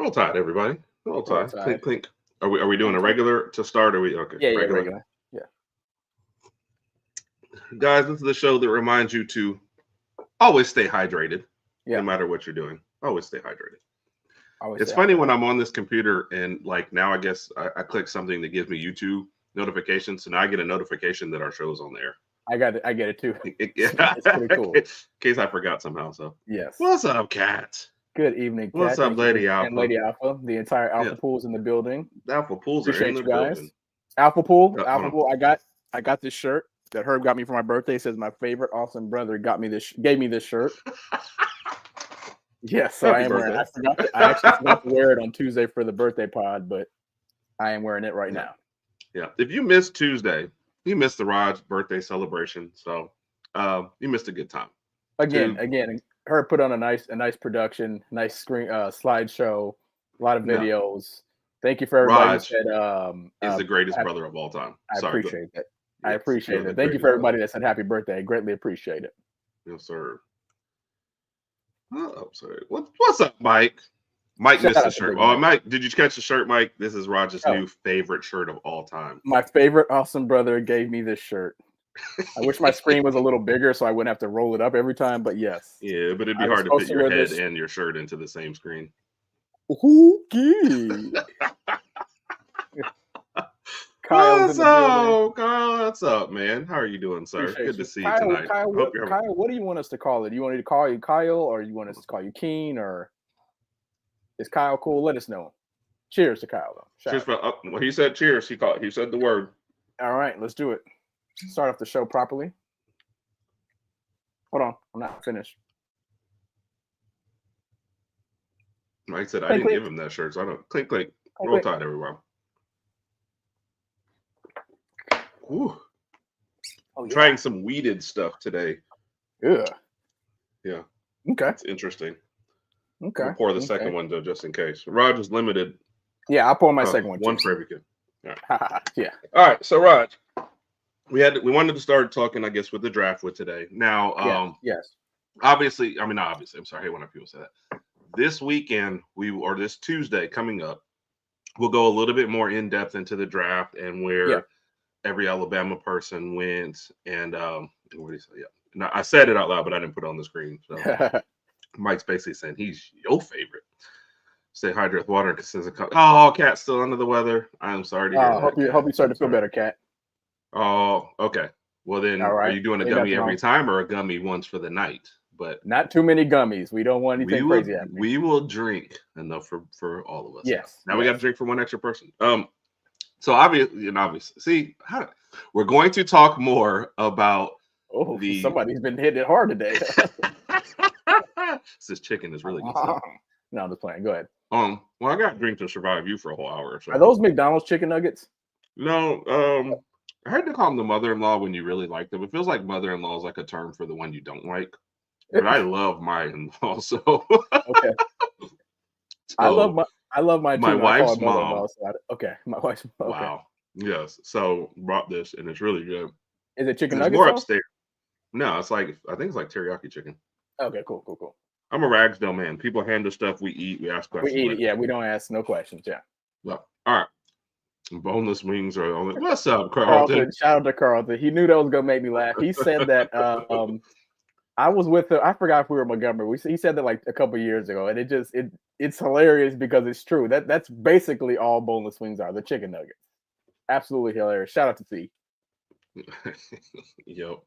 Roll Tide, everybody. Roll Roll Tide. Tide. Clink, clink. Are we doing a Okay. regular to start? Are we okay? Yeah, regular. Yeah. Guys, this is the show that reminds you to always stay hydrated, Yeah. no matter what you're doing. Always stay hydrated. Always It's stay funny hydrated. when I'm on this computer and like now I guess I click something that gives me YouTube notifications, so now I get a notification that our show's on there. I get it too. It's pretty cool. In case I forgot somehow. So Yes. what's up, Cat? Good evening, Kat. What's up, Lady Alpha? And Lady Alpha. The entire Alpha Yeah. Pool's in the building. Alpha Pools are Appreciate in the you guys. building. Alpha Pool. Hold Alpha on. Pool. I got this shirt that Herb got me for my birthday. It says my favorite awesome brother gave me this shirt. Yes, so Happy I am wearing it. birthday. I actually forgot to wear it on Tuesday for the birthday pod, but I am wearing it right now. Yeah. If you missed Tuesday, you missed the Rodg birthday celebration. So you missed a good time. Again, Herb put on a nice production, nice screen slideshow, a lot of videos. Thank you for everybody who said is the greatest brother of all time. I appreciate that. Yes, I appreciate it. Thank you for everybody that said happy birthday. I greatly appreciate it. Yes, sir. Oh, sorry. What's up, Mike? Mike missed the shirt. Oh, Mike, did you catch the shirt, Mike? This is Roger's new favorite shirt of all time. My favorite awesome brother gave me this shirt. I wish my screen was a little bigger so I wouldn't have to roll it up every time, but yes. Yeah, but it'd be hard to fit your head and your shirt into the same screen. Okay. What's up, man? How are you doing, sir? Appreciate Good to see you tonight. Kyle, what do you want us to call it? Do you want me to call you Kyle, or you want us to call you Keen, or is Kyle cool? Let us know. Cheers to Kyle, though. Cheers well, he said cheers. He said the word. All right, let's do it. Start off the show properly. Hold on, I'm not finished. Mike said I didn't give him that shirt, so I don't. Clink, clink. Roll Tide, everyone. Ooh. Oh, yeah. Trying some weeded stuff today. Yeah. Yeah. Okay. It's interesting. Okay. We'll pour the second one though, just in case. Rog is limited. Yeah, I'll pour my second one. One for every kid. All right. Yeah. All right. So Rog, we wanted to start talking, I guess, with the draft with today. Now, yes. Obviously, not obviously. I'm sorry. I hate when people say that. This weekend, this Tuesday coming up, we'll go a little bit more in depth into the draft and where every Alabama person went. And what did he say? Yeah. Now, I said it out loud, but I didn't put it on the screen. So Mike's basically saying he's your favorite. Stay hydrated with water because there's Cat's still under the weather. I'm sorry to hear that. Hope you start to feel better, Cat. Oh, okay. Well then, are you doing a gummy every time or a gummy once for the night? But not too many gummies. We don't want anything crazy happening. We will drink enough for all of us. Yes. Now we got to drink for one extra person. So obviously, see, we're going to talk more about. Oh, somebody's been hitting it hard today. This chicken is really good. No, I'm just playing. Go ahead. Well, I got to drink to survive you for a whole hour. So. Are those McDonald's chicken nuggets? No. I heard to call them the mother-in-law when you really like them. It feels like mother-in-law is like a term for the one you don't like. But I love my in-law, so okay. So, I love my wife's mom. Okay, my wife's mom. Okay. Wow. Yes. So brought this, and it's really good. Is it chicken nuggets? More upstairs. No, I think it's like teriyaki chicken. Okay, cool. I'm a Ragsdale man. People hand us stuff, we eat, we ask questions. We eat it, yeah. We don't ask no questions, yeah. Well, all right. Boneless wings are on it. What's up, Carlton? Shout out to Carlton. He knew that was gonna make me laugh. He said that I was with him. I forgot if we were in Montgomery. He said that like a couple years ago, and it's hilarious because it's true. That's basically all boneless wings are, the chicken nuggets. Absolutely hilarious. Shout out to C. Yo,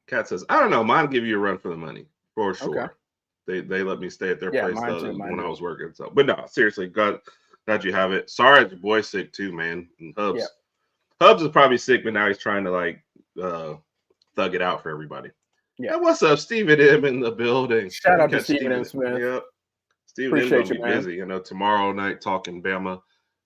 Kat says, I don't know. Mine give you a run for the money for sure. Okay. They let me stay at their place when I was working. So, but no, seriously, glad you have it. Sorry, your boy's sick too, man. And Hubs is probably sick, but now he's trying to like thug it out for everybody. Yeah. Hey, what's up, Stephen M in the building? Shout out to Stephen M. Smith. Yep. Stephen M will be busy. Tomorrow night talking Bama,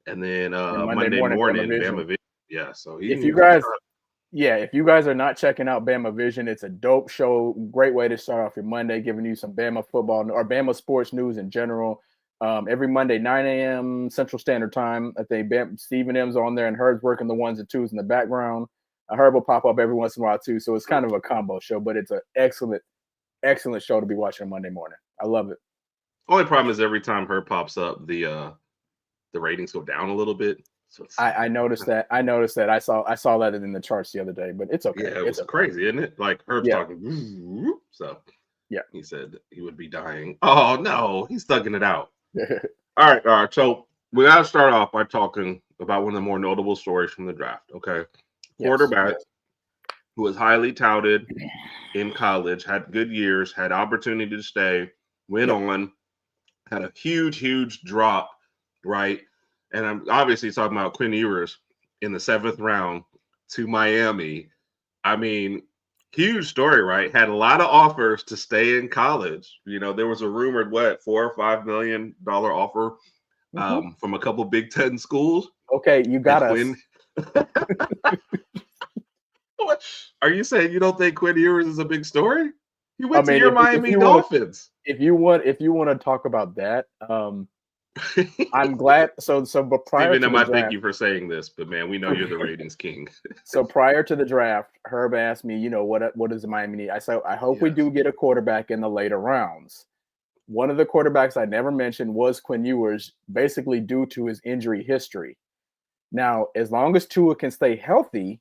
and then Monday morning Bama Vision. Yeah. So if you guys are not checking out Bama Vision, it's a dope show. Great way to start off your Monday, giving you some Bama football or Bama sports news in general. Every Monday, 9 a.m. Central Standard Time. I think Stephen M's on there, and Herb's working the ones and twos in the background. Herb will pop up every once in a while too, so it's kind of a combo show, but it's an excellent show to be watching on Monday morning. I love it. Only problem is every time Herb pops up, the ratings go down a little bit. So I noticed that. I saw that in the charts the other day, but it's okay. Yeah, it was okay. crazy, isn't it? Like Herb's Yeah. talking. So yeah, he said he would be dying. Oh no, he's thugging it out. All right. So we gotta start off by talking about one of the more notable stories from the draft. Okay, quarterback who was highly touted in college, had good years, had opportunity to stay, went on, had a huge drop, right? And I'm obviously talking about Quinn Ewers in the 7th round to Miami. I mean, huge story, right? Had a lot of offers to stay in college. You know, there was a rumored $4 or $5 million offer from a couple Big Ten schools. Okay, you got us. Quinn... What? Are you saying you don't think Quinn Ewers is a big story? He went to your Miami Dolphins. If you want to talk about that, I'm glad. But prior Steven, to the draft, thank you for saying this, but man, we know you're the ratings king. So prior to the draft, Herb asked me, what does Miami need? I said, I hope we do get a quarterback in the later rounds. One of the quarterbacks I never mentioned was Quinn Ewers, basically due to his injury history. Now, as long as Tua can stay healthy,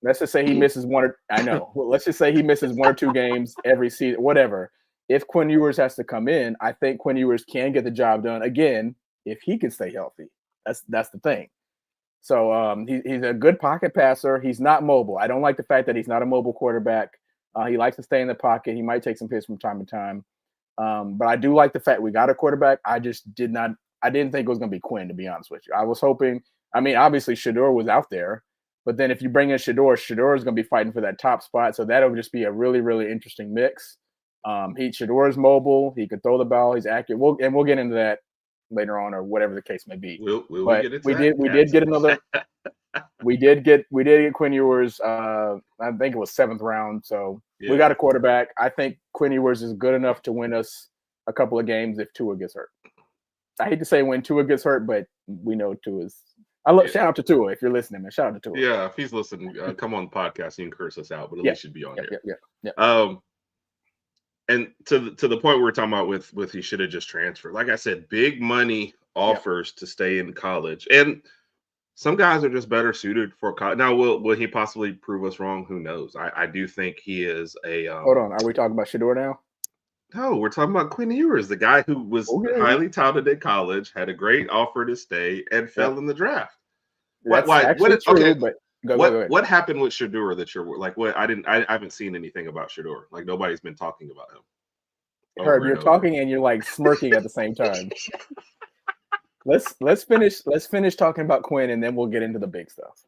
let's just say he misses let's just say he misses 1 or 2 games every season, whatever. If Quinn Ewers has to come in, I think Quinn Ewers can get the job done again if he can stay healthy. That's the thing. So he's a good pocket passer. He's not mobile. I don't like the fact that he's not a mobile quarterback. He likes to stay in the pocket. He might take some hits from time to time. But I do like the fact we got a quarterback. I didn't think it was going to be Quinn, to be honest with you. I was hoping, obviously Shedeur was out there, but then if you bring in Shedeur is going to be fighting for that top spot. So that'll just be a really, really interesting mix. Shedeur is mobile. He can throw the ball. He's accurate. We'll get into that later on, or whatever the case may be. We did get Quinn Ewers. I think it was 7th round. So we got a quarterback. I think Quinn Ewers is good enough to win us a couple of games if Tua gets hurt. I hate to say when Tua gets hurt, but we know Tua's. Shout out to Tua if you're listening, man. Shout out to Tua. Yeah, if he's listening, come on the podcast. You can curse us out, but at least should be on here. Yeah. And to the point we were talking about with he should have just transferred. Like I said, big money offers to stay in college, and some guys are just better suited for college. Now, will he possibly prove us wrong? Who knows? I do think he is a. Hold on, are we talking about Shedeur now? No, we're talking about Quinn Ewers, the guy who was highly touted at college, had a great offer to stay, and fell in the draft. What happened with Shedeur that you're like? What I haven't seen anything about Shedeur. Like nobody's been talking about him. Herb, you're talking and you're like smirking at the same time. Let's finish talking about Quinn and then we'll get into the big stuff.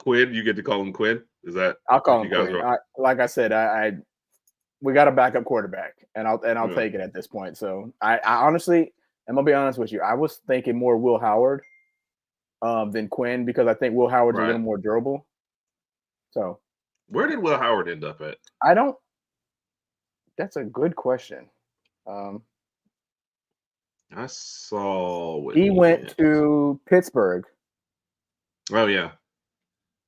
Quinn, you get to call him Quinn? Is that? I'll call him Quinn. Like I said, we got a backup quarterback, and I'll take it at this point. So I honestly, I'm gonna be honest with you, I was thinking more Will Howard than Quinn because I think Will Howard's a little more durable. So where did Will Howard end up at? That's a good question. I saw he went to Pittsburgh. Oh yeah,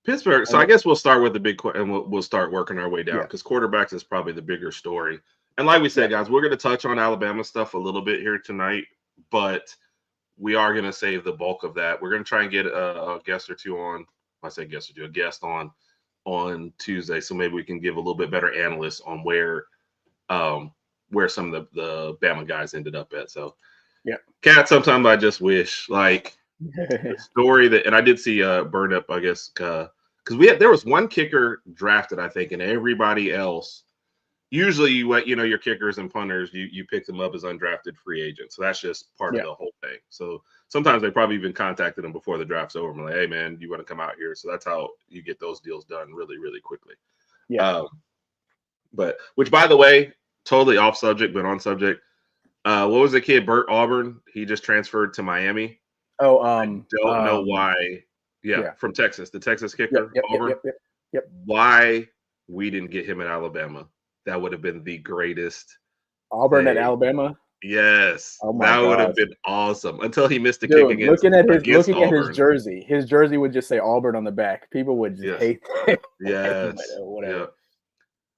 Pittsburgh. So I guess we'll start with the big and we'll start working our way down because quarterbacks is probably the bigger story. And like we said, guys, we're going to touch on Alabama stuff a little bit here tonight, but we are going to save the bulk of that. We're going to try and get a guest or two on. I say guest or two, a guest on Tuesday, so maybe we can give a little bit better analysis on where some of the Bama guys ended up at. So. Yeah, Cat. Sometimes I just wish the story that, and I did see burned up, I guess, because there was one kicker drafted, I think, and everybody else. Usually, your kickers and punters, you pick them up as undrafted free agents, so that's just part of the whole thing. So sometimes they probably even contacted them before the draft's over. I'm like, hey man, you want to come out here? So that's how you get those deals done really, really quickly. Yeah. But which, by the way, totally off subject, but on subject. What was the kid, Burt Auburn? He just transferred to Miami. Oh, I don't know why. Yeah, from Texas, the Texas kicker, Auburn. Yep. Why we didn't get him at Alabama? That would have been the greatest. Auburn at Alabama. Yes, that would have been awesome. Until he missed the kick against. Looking at his jersey would just say Auburn on the back. People would just hate that. Yes, whatever.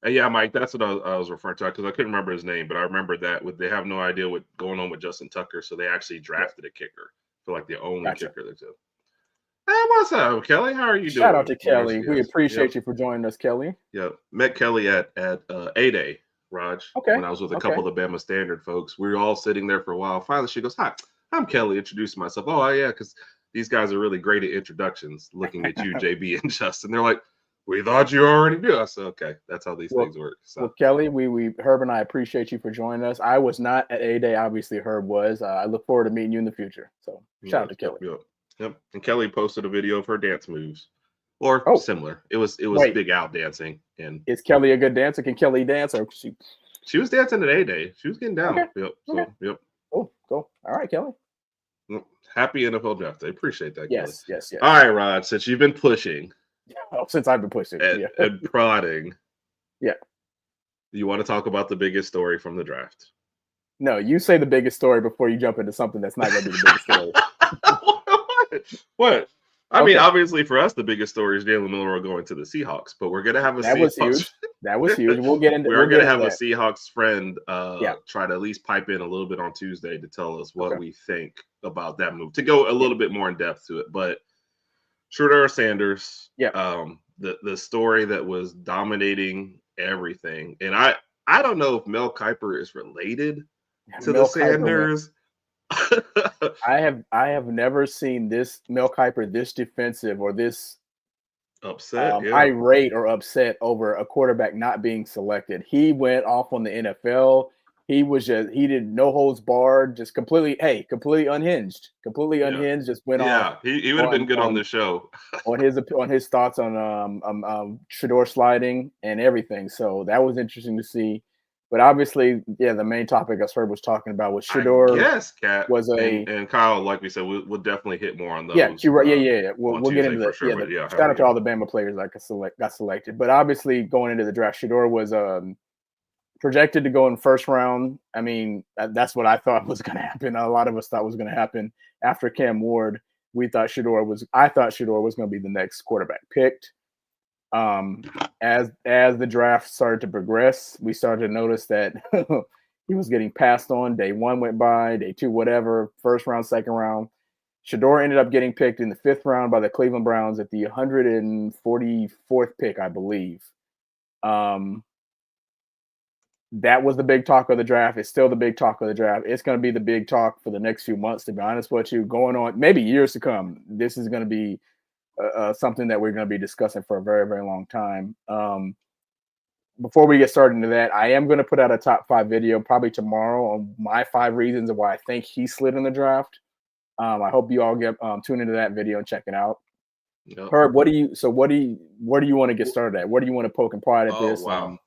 Yeah, Mike, that's what I was referring to because I couldn't remember his name, but I remember that they have no idea what's going on with Justin Tucker, so they actually drafted a kicker for like the only kicker they do. Hey, what's up, Kelly? How are you doing? Shout out to Kelly. We appreciate you for joining us, Kelly. Yep. Met Kelly at A-Day, Rodg. Okay. When I was with a couple of the Bama Standard folks. We were all sitting there for a while. Finally, she goes, "Hi, I'm Kelly." Introduced myself. Oh, yeah, because these guys are really great at introductions. Looking at you, JB and Justin. They're like, "We thought you already knew." I said, "Okay, that's how these things work." So. Well, Kelly, Herb and I appreciate you for joining us. I was not at A-Day. Obviously, Herb was. I look forward to meeting you in the future. So shout out to Kelly. Yep. And Kelly posted a video of her dance moves, or similar. It was Big Al dancing. And is Kelly a good dancer? Can Kelly dance? Or she was dancing at A-Day. She was getting down. Okay. Yep. So yep. Cool. All right, Kelly. Happy NFL draft day. Appreciate that. Yes. Kelly. Yes. All right, Rod. Since you've been pushing. Since I've been pushing and prodding. Yeah. You want to talk about the biggest story from the draft? No, you say the biggest story before you jump into something that's not going to be the biggest story. What? I mean, obviously for us, the biggest story is Jalen Milroe going to the Seahawks, but we're gonna have a That was huge. We'll get into. We're gonna have a Seahawks friend try to at least pipe in a little bit on Tuesday to tell us what we think about that move. To go a little bit more in depth to it, but Shedeur Sanders, the story that was dominating everything, and I don't know if Mel Kiper is related to the Sanders. I have never seen this Mel Kiper this defensive or this upset, irate or upset over a quarterback not being selected. He went off on the NFL. He did no holds barred, just completely unhinged, just went off. Yeah, he would have been good on this show. on his thoughts on Shedeur sliding and everything. So that was interesting to see. But obviously, the main topic I heard was talking about was Shedeur. Yes, Kat was and Kyle, like we said, we'll definitely hit more on those. Yeah, you're right. Yeah. We'll get into that. Sure, shout out to all the Bama players that got selected. But obviously, going into the draft, Shedeur was projected to go in first round. I mean, that's what I thought was going to happen. A lot of us thought was going to happen after Cam Ward. I thought Shedeur was going to be the next quarterback picked. As the draft started to progress, we started to notice that he was getting passed on. Day 1 went by, day 2, whatever, first round, second round. Shedeur ended up getting picked in the 5th round by the Cleveland Browns at the 144th pick, I believe. That was the big talk of the draft. It's still the big talk of the draft. It's going to be the big talk for the next few months, to be honest with you, going on maybe years to come. This is going to be something that we're going to be discussing for a very, very long time. Before we get started into that, I am going to put out a top 5 video probably tomorrow on my 5 reasons of why I think he slid in the draft. I hope you all get tune into that video and check it out. Yep. Herb, where do you want to get started at? Where do you want to poke and prod at this? Wow.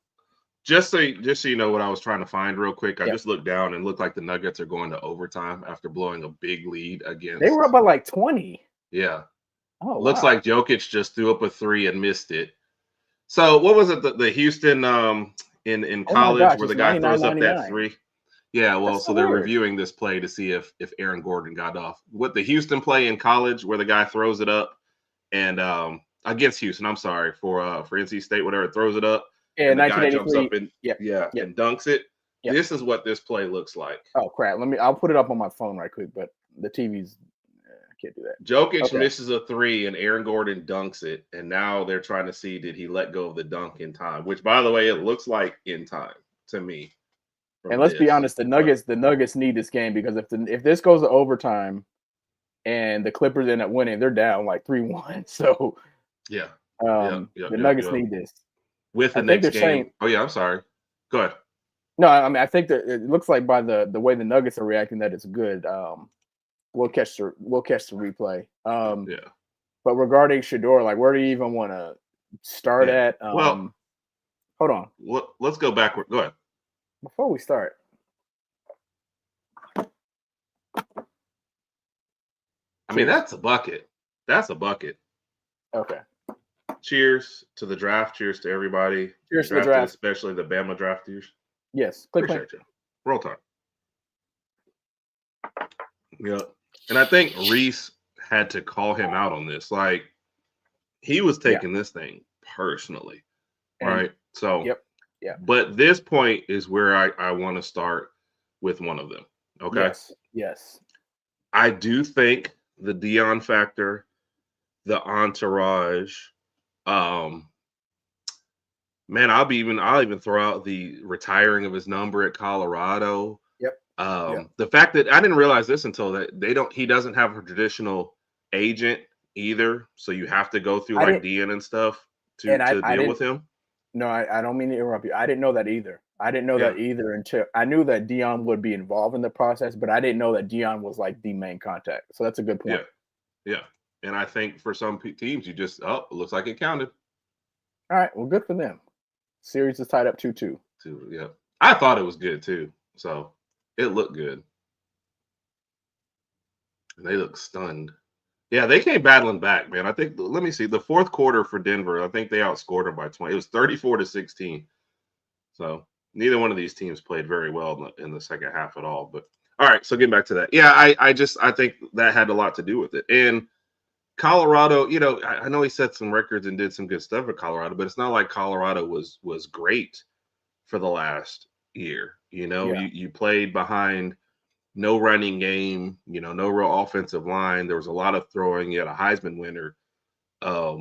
Just so you know what I was trying to find real quick, I just looked down and looked like the Nuggets are going to overtime after blowing a big lead against. They were up by like 20. Yeah. Oh, looks like Jokic just threw up a 3 and missed it. So what was it? The Houston in college where the guy throws up that 3? Yeah, well, so they're reviewing this play to see if Aaron Gordon got off. What the Houston play in college where the guy throws it up and against Houston, I'm sorry, for NC State, whatever, throws it up. Yeah, and the guy jumps up and and dunks it. Yep. This is what this play looks like. Oh crap! I'll put it up on my phone right quick, but the TV's I can't do that. Jokic misses a 3 and Aaron Gordon dunks it, and now they're trying to see did he let go of the dunk in time? Which, by the way, it looks like in time to me. And let's be honest, the Nuggets need this game because if this goes to overtime and the Clippers end up winning, they're down like 3-1. So the Nuggets need this. With the next game. I'm sorry. Go ahead. No, I mean I think that it looks like by the way the Nuggets are reacting that it's good. We'll catch the replay. But regarding Shedeur, like where do you even want to start at? Hold on. Let's go backward. Go ahead. Before we start. I mean, that's a bucket. That's a bucket. Okay. Cheers to the draft. Cheers to everybody. Cheers to the draft. Especially the Bama drafters. Yes. Appreciate you. Roll time. Yeah. And I think Reese had to call him out on this. Like, he was taking this thing personally. Right? So, Yeah. But this point is where I want to start with one of them. Okay. Yes. I do think the Dion factor, the entourage, um, man, I'll even throw out the retiring of his number at Colorado. Yep. The fact that I didn't realize this until that he doesn't have a traditional agent either. So you have to go through like Dion and stuff to deal with him. No, I don't mean to interrupt you. I didn't know that either. I didn't know that either until I knew that Dion would be involved in the process, but I didn't know that Dion was like the main contact. So that's a good point. Yeah. And I think for some teams, you just, it looks like it counted. All right. Well, good for them. Series is tied up 2-2. Yeah. I thought it was good too. So it looked good. And they look stunned. Yeah, they came battling back, man. I think, let me see, the fourth quarter for Denver, I think they outscored them by 20. It was 34-16. So neither one of these teams played very well in the second half at all. But all right, so getting back to that. Yeah, I think that had a lot to do with it. And Colorado, I know he set some records and did some good stuff at Colorado, but it's not like Colorado was great for the last year. You played behind no running game, no real offensive line. There was a lot of throwing. You had a Heisman winner, a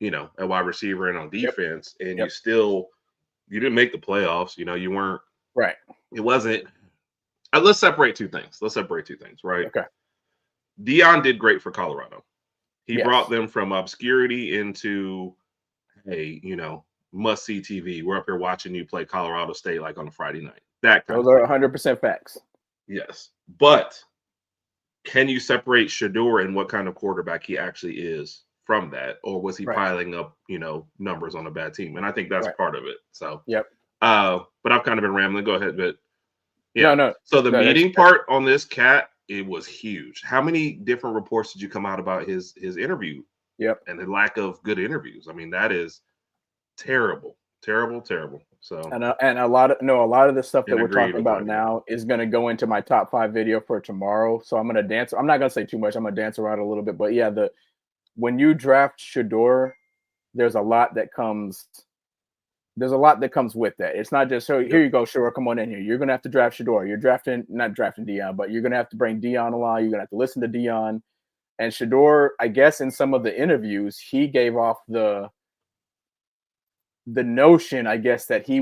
wide receiver and on defense, and you didn't make the playoffs. You weren't right. It wasn't. Let's separate two things. Right? Okay. Dion did great for Colorado. He brought them from obscurity into, hey, must-see TV. We're up here watching you play Colorado State like on a Friday night. Those are 100% facts. Yes. But can you separate Shedeur and what kind of quarterback he actually is from that? Or was he piling up, numbers on a bad team? And I think that's part of it. So, but I've kind of been rambling. Go ahead. But yeah. No. So the meeting part on this cat, it was huge. How many different reports did you come out about his interview? Yep. And the lack of good interviews. I mean, that is terrible. So and a lot of the stuff that we're talking about now is going to go into my top 5 video for tomorrow. So I'm going to dance. I'm not going to say too much. I'm going to dance around a little bit. But yeah, when you draft Shedeur, there's a lot that comes with that. It's not just here you go, Shedeur, come on in here. You're going to have to draft Shedeur. You're not drafting Dion, but you're going to have to bring Dion along. You're going to have to listen to Dion. And Shedeur, I guess in some of the interviews, he gave off the notion, I guess, that he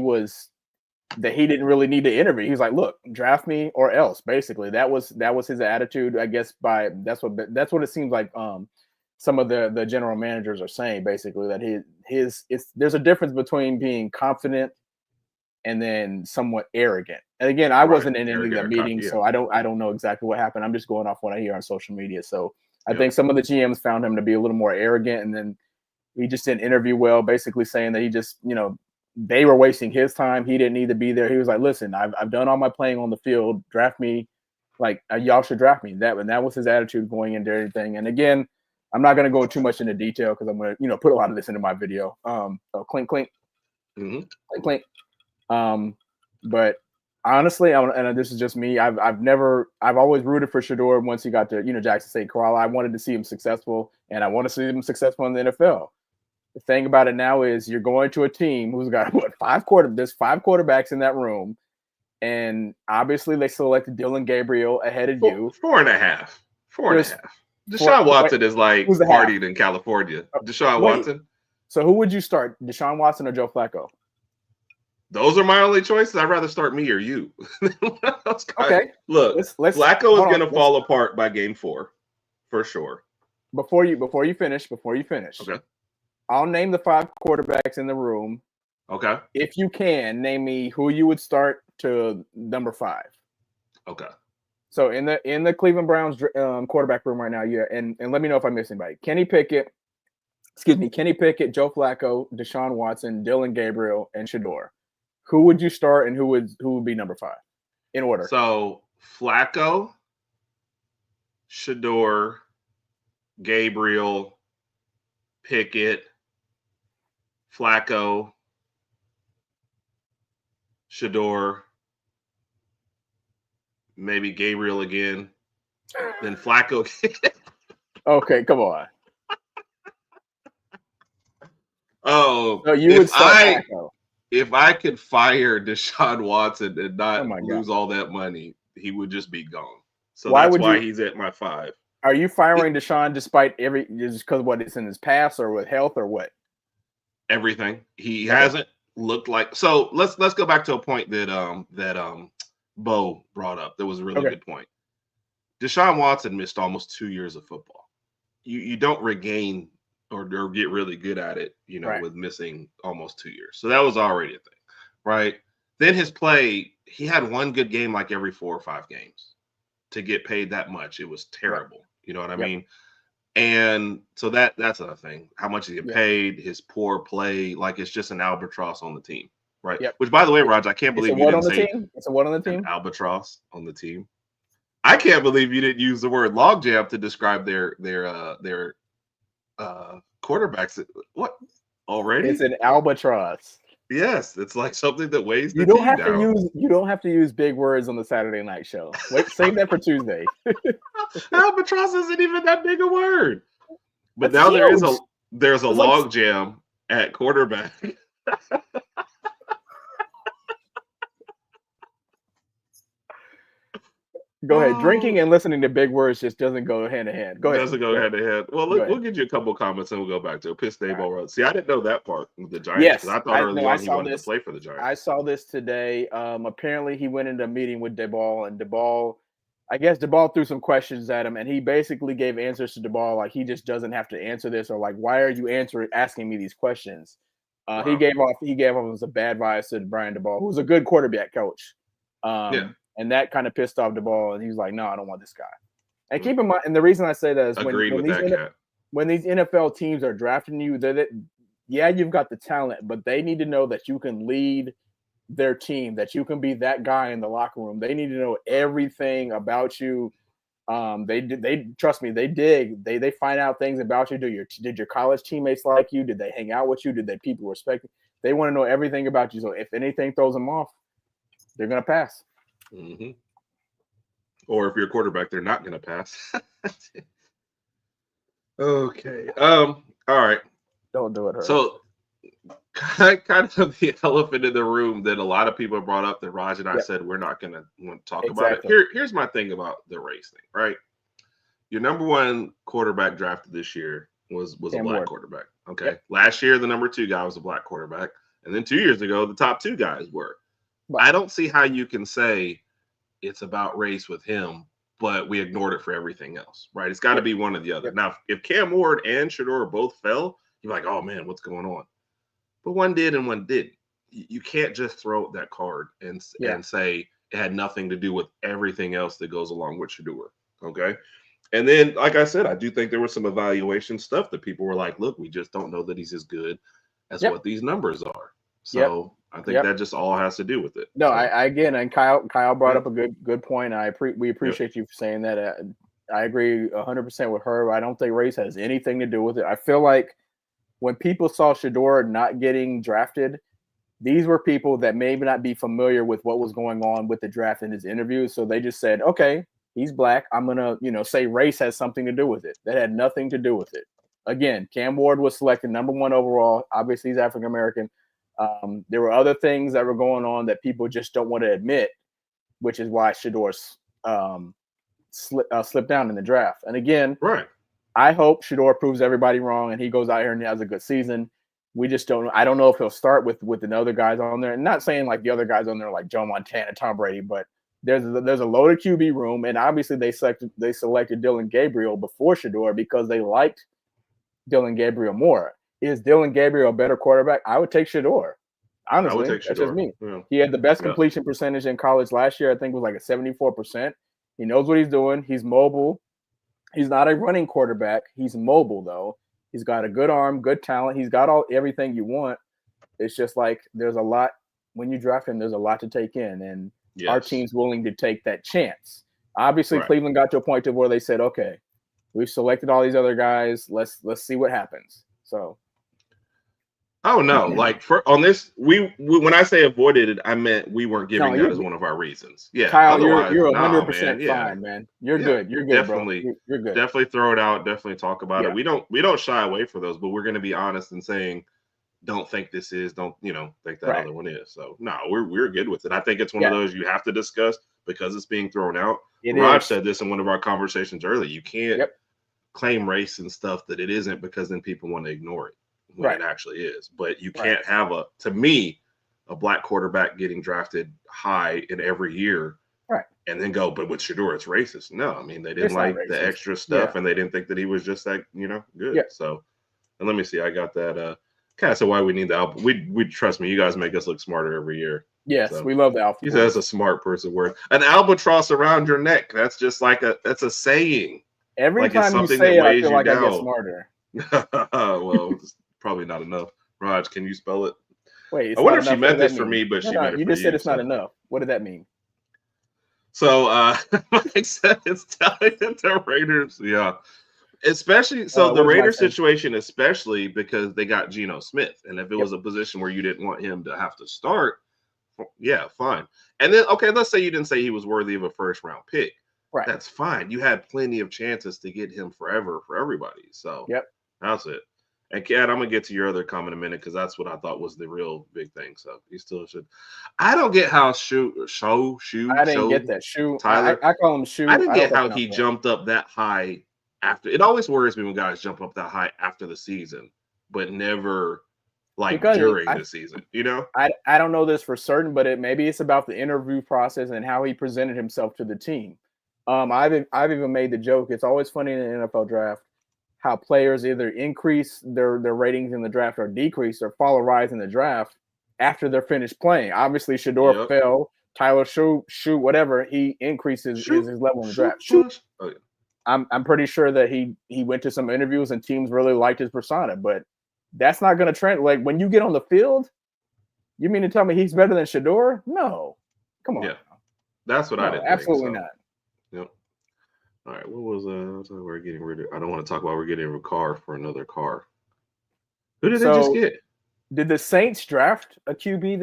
didn't really need to interview. He's like, look, draft me or else. Basically, that was his attitude, I guess. That's what it seems like. Some of the general managers are saying basically that there's a difference between being confident and then somewhat arrogant. And again, I wasn't in any of the meetings, so I don't know exactly what happened. I'm just going off what I hear on social media. So I think some of the GMs found him to be a little more arrogant, and then he just didn't interview well, basically saying that he just, they were wasting his time. He didn't need to be there. He was like, listen, I've done all my playing on the field. Draft me. Like, y'all should draft me. That was his attitude going into everything. And again, I'm not going to go too much into detail because I'm going to, put a lot of this into my video. So clink, clink. Mm-hmm. Clink, clink. But honestly, and this is just me, I've always rooted for Shedeur once he got to, Jackson State Koala. I wanted to see him successful, and I want to see him successful in the NFL. The thing about it now is you're going to a team who's got there's 5 quarterbacks in that room, and obviously they selected Dylan Gabriel ahead of you. 4.5. 4.5. Deshaun Watson is like partied in California. Deshaun Watson. So who would you start, Deshaun Watson or Joe Flacco? Those are my only choices. I'd rather start me or you. Okay. Look, Flacco is going to fall apart by game 4, for sure. Before you finish. Okay. I'll name the 5 quarterbacks in the room. Okay. If you can, name me who you would start to number 5. Okay. So in the Cleveland Browns quarterback room right now, and let me know if I miss anybody. Kenny Pickett, Joe Flacco, Deshaun Watson, Dylan Gabriel, and Shedeur. Who would you start, and who would be number 5 in order? So Flacco, Shedeur, Gabriel, Pickett, Flacco, Shedeur, maybe Gabriel again, then Flacco. Okay, come on. Oh, so you would start Flacco. if I could fire Deshaun Watson and not Oh lose all that money, he would just be gone. So Why that's would why you? he's at my 5. Are you firing Deshaun despite just because what it's in his past or with health or what? Everything. He hasn't looked like. So let's go back to a point that Bo brought up. That was a really good point. Deshaun Watson missed almost 2 years of football. You don't regain or get really good at it, with missing almost 2 years. So that was already a thing, right? Then his play, he had one good game like every 4 or 5 games to get paid that much. It was terrible. You know what I mean? And so that's another thing. How much he get paid, his poor play, like it's just an albatross on the team, right? Which, by the way, Rodg, I can't believe you didn't say it's a what on the team? An albatross on the team. I can't believe you didn't use the word logjam to describe their quarterbacks. What already? It's an albatross. Yes, it's like something that weighs the team down. You don't have to use big words on the Saturday night show. Wait, save that for Tuesday. Albatross isn't even that big a word. But now huge. there's a log jam at quarterback. Go ahead. Drinking and listening to big words just doesn't go hand in hand. Go ahead. Doesn't go hand in hand. Well, look, we'll get you a couple comments and we'll go back to it. Piss Dayball Road. See, I didn't know that part with the Giants because I thought early on he wanted to play for the Giants. I saw this today. Apparently, he went into a meeting with Dayball, and Dayball threw some questions at him, and he basically gave answers to Dayball like he just doesn't have to answer this, or like, why are you asking me these questions? Wow. He gave off some bad vibes to Brian Dayball, who's a good quarterback coach. And that kind of pissed off Dayball, and he was like, no, I don't want this guy. And keep in mind, and the reason I say that is when these NFL teams are drafting you, you've got the talent, but they need to know that you can lead their team, that you can be that guy in the locker room. They need to know everything about you. They trust me, they find out things about you. Did your college teammates like you? Did they hang out with you? Did people respect you? They want to know everything about you. So if anything throws them off, they're going to pass. Mm-hmm. Or if you're a quarterback, they're not going to pass. Okay. All right. Don't do it. Herb. So, kind of the elephant in the room that a lot of people brought up that Raj and I said we're not going to talk about it. Here's my thing about the race thing, right? Your number 1 quarterback drafted this year was a black quarterback. Okay. Yep. Last year, the number 2 guy was a black quarterback. And then 2 years ago, the top 2 guys were. I don't see how you can say it's about race with him, but we ignored it for everything else, right? It's got to be one or the other. Now, if Cam Ward and Shedeur both fell, you're like, oh, man, what's going on? But one did and one didn't. You can't just throw that card and say it had nothing to do with everything else that goes along with Shedeur, okay? And then, like I said, I do think there was some evaluation stuff that people were like, look, we just don't know that he's as good as what these numbers are. So I think that just all has to do with it. No, so. I again, and Kyle brought up a good point. We appreciate you for saying that. I agree 100% with her. I don't think race has anything to do with it. I feel like when people saw Shedeur not getting drafted, these were people that maybe not be familiar with what was going on with the draft in his interviews. So they just said, okay, he's black. I'm going to, say race has something to do with it. That had nothing to do with it. Again, Cam Ward was selected number 1 overall. Obviously, he's African-American. There were other things that were going on that people just don't want to admit, which is why Shedeur slipped down in the draft. And again, I hope Shedeur proves everybody wrong and he goes out here and has a good season. We just don't know. I don't know if he'll start with the other guys on there. And not saying like the other guys on there like Joe Montana, Tom Brady, but there's a loaded QB room, and obviously they selected Dillon Gabriel before Shedeur because they liked Dillon Gabriel more. Is Dillon Gabriel a better quarterback? I would take Shedeur. Honestly, I would take Shedeur. That's just me. Yeah. He had the best completion percentage in college last year. I think it was like a 74%. He knows what he's doing. He's mobile. He's not a running quarterback. He's mobile though. He's got a good arm, good talent. He's got everything you want. It's just like there's a lot when you draft him. There's a lot to take in, and our team's willing to take that chance. Obviously, Cleveland got to a point to where they said, "Okay, we've selected all these other guys. Let's see what happens." So. Oh no! Like on this, we when I say avoided it, I meant we weren't giving that as one of our reasons. Yeah, Kyle, you're 100% fine, man. You're good. You're good, definitely, bro. You're good. Definitely throw it out. Definitely talk about it. We don't shy away for those, but we're going to be honest in saying don't think this is, don't think that Right. other one is. So no, we're good with it. I think it's one Yeah. of those you have to discuss because it's being thrown out. It Rodg is. said this in one of our conversations earlier. You can't Yep. claim race and stuff that it isn't, because then people want to ignore it when Right. it actually is. But you Right. can't have to me, a black quarterback getting drafted high in every year, Right, and then go, but with Shedeur, it's racist. No, I mean, they didn't It's not like the racist. extra stuff, Yeah. and they didn't think that he was just that, good. Yeah. So, and let me see, I got that. Kind of said why we need the album. We trust me, you guys make us look smarter every year. Yes, So, we love the alpha. he says a smart person word. An albatross around your neck. That's just like that's a saying. Every like it's time you something say that it, I weighs feel you like I get down. smarter. Well, it's probably not enough. Rodg, can you spell it? Wait, I wonder if she meant this for me, but No, she meant it you for just said it's so. not enough. What did that mean? So Mike said it's telling the Raiders, yeah. Especially so the what does Mike Raiders say? situation, especially because they got Geno Smith. And if it was a position where you didn't want him to have to start, yeah, fine. And then okay, let's say you didn't say he was worthy of a first round pick. Right. That's fine. You had plenty of chances to get him forever for everybody. So Yep. That's it. And Kat, I'm gonna get to your other comment in a minute because that's what I thought was the real big thing. So you still should. I don't get how I didn't get that. Shoe. Tyler. I call him Shoe. I didn't get don't how he jumped up that high after. It always worries me when guys jump up that high after the season, but never like during the season. I don't know this for certain, but maybe it's about the interview process and how he presented himself to the team. I've even made the joke. It's always funny in the NFL draft how players either increase their ratings in the draft or decrease or follow rise in the draft after they're finished playing. Obviously, Shedeur fell. Tyler Shoe, whatever, he increases his level in the draft. Oh, yeah. I'm pretty sure that he went to some interviews and teams really liked his persona, but that's not going to trend. Like when you get on the field, you mean to tell me he's better than Shedeur? No, come on. Yeah, that's what I didn't. Absolutely not. Yep. All right, what was we're getting rid of? I don't want to talk about we're getting a car for another car. Who did they just get? Did the Saints draft a QB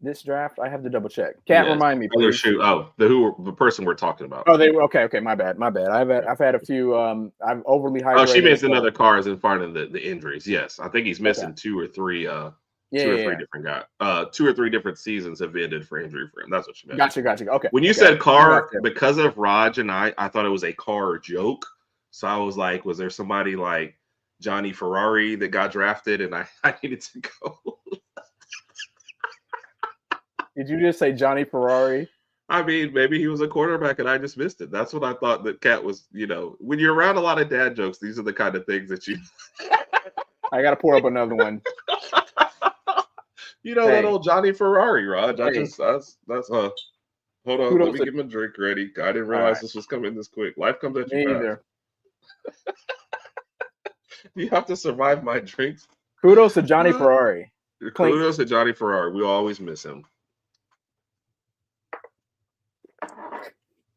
this draft? I have to double check. Cat, remind me, please. The person we're talking about. Oh, they were okay. My bad. I've had a few. I've overly hydrated. Oh, she means another car is in front of the injuries. Yes, I think he's missing two or three. Different guys. 2 or 3 different seasons have ended for injury for him. That's what she meant. Gotcha. Okay. When you said car, because of Rodg and I thought it was a car joke. So I was like, was there somebody like Johnny Ferrari that got drafted and I needed to go? Did you just say Johnny Ferrari? I mean, maybe he was a quarterback and I just missed it. That's what I thought that Cat was, when you're around a lot of dad jokes, these are the kind of things that you. I got to pour up another one. That old Johnny Ferrari, Rodg. That's hold on. Let me get my drink ready. I didn't realize this was coming this quick. Life comes at you fast. You have to survive my drinks. Kudos to Johnny Ferrari. Kudos to Johnny Ferrari. We always miss him.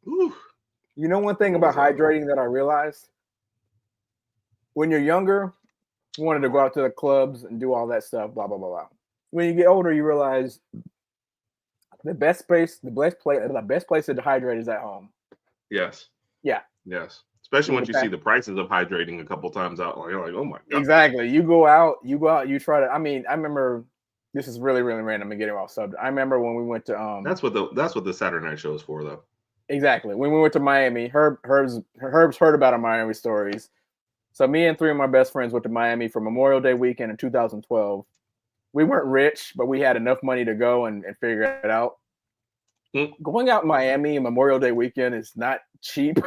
Ooh. You know one thing about hydrating that I realized? When you're younger, you wanted to go out to the clubs and do all that stuff, blah, blah, blah, blah. When you get older, you realize the best place to hydrate is at home. Yes. Yeah. Yes. Especially once you see the prices of hydrating a couple times out, you're like, oh my god. Exactly. You go out, you try to. I mean, I remember. This is really, really random and getting off subject. I remember when we went to. That's what the Saturday night show is for, though. Exactly. When we went to Miami, Herb's heard about our Miami stories. So me and 3 of my best friends went to Miami for Memorial Day weekend in 2012. We weren't rich, but we had enough money to go and figure it out. Going out in Miami and Memorial Day weekend is not cheap.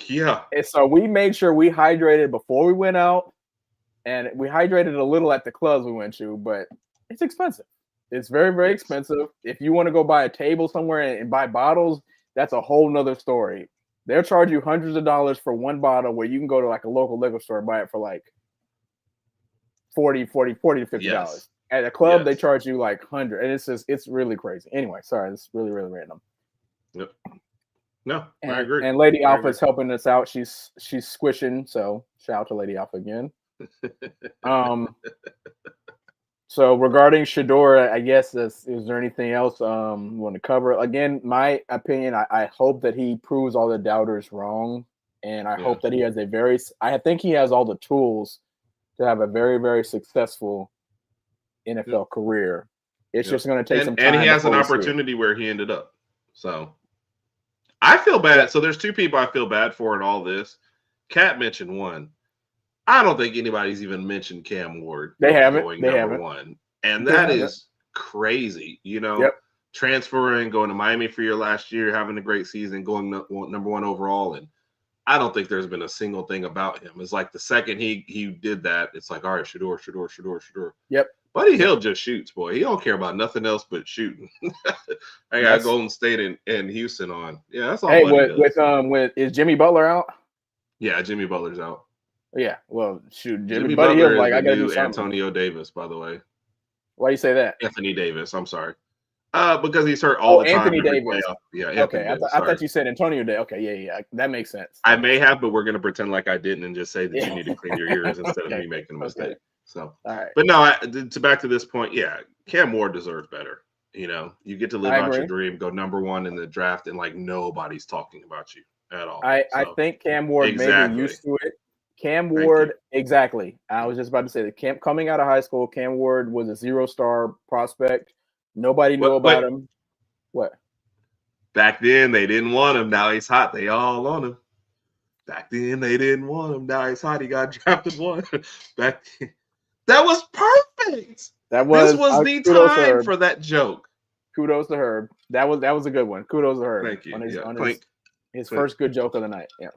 Yeah. And so we made sure we hydrated before we went out, and we hydrated a little at the clubs we went to, but it's expensive. It's very, very expensive. If you want to go buy a table somewhere and buy bottles, that's a whole nother story. They'll charge you hundreds of dollars for one bottle where you can go to like a local liquor store and buy it for like $40 to $50. At a club, they charge you like 100, and it's really crazy. Anyway, sorry, it's really, really random. Yep. No, I agree. And Lady Alpha is helping us out. She's squishing, so shout out to Lady Alpha again. So regarding Shedeur, I guess is there anything else you want to cover? Again, my opinion, I hope that he proves all the doubters wrong, and I hope that he has I think he has all the tools to have a very, very successful NFL career. It's just going to take some time. And he has an opportunity where he ended up. So I feel bad. So there's two people I feel bad for in all this. Kat mentioned one. I don't think anybody's even mentioned Cam Ward. They haven't. Going they number haven't. one. And that is crazy. You know, yep. Transferring, going to Miami for your last year, having a great season, going number one overall. And I don't think there's been a single thing about him. It's like the second he did that, it's like, all right, Shedeur. Yep. Buddy Hill just shoots, boy. He don't care about nothing else but shooting. I got Golden State and Houston on. Yeah, that's all. Hey, with is Jimmy Butler out? Yeah, Jimmy Butler's out. Yeah, well, shoot, Jimmy Butler is I got to Antonio Davis, by the way. Why do you say that? Anthony Davis. I'm sorry. Because he's hurt all the time. Anthony Davis. Yeah. Okay, I thought you said Antonio Davis. Okay, yeah, that makes sense. I may have, but we're gonna pretend like I didn't and just say that you need to clean your ears instead of me making a mistake. Okay. So, all right. But no, back to this point, yeah, Cam Ward deserves better. You know, you get to live out your dream, go number one in the draft, and like nobody's talking about you at all. I think Cam Ward may be used to it. Cam Ward, exactly. I was just about to say that coming out of high school, Cam Ward was a 0-star prospect. Nobody knew about him. What? Back then, they didn't want him. Now he's hot. They all on him. Back then, they didn't want him. Now he's hot. He got drafted one. That was perfect. This was the time for that joke. Kudos to Herb. That was a good one. Kudos to Herb. Thank you. On his first good joke of the night. Yeah.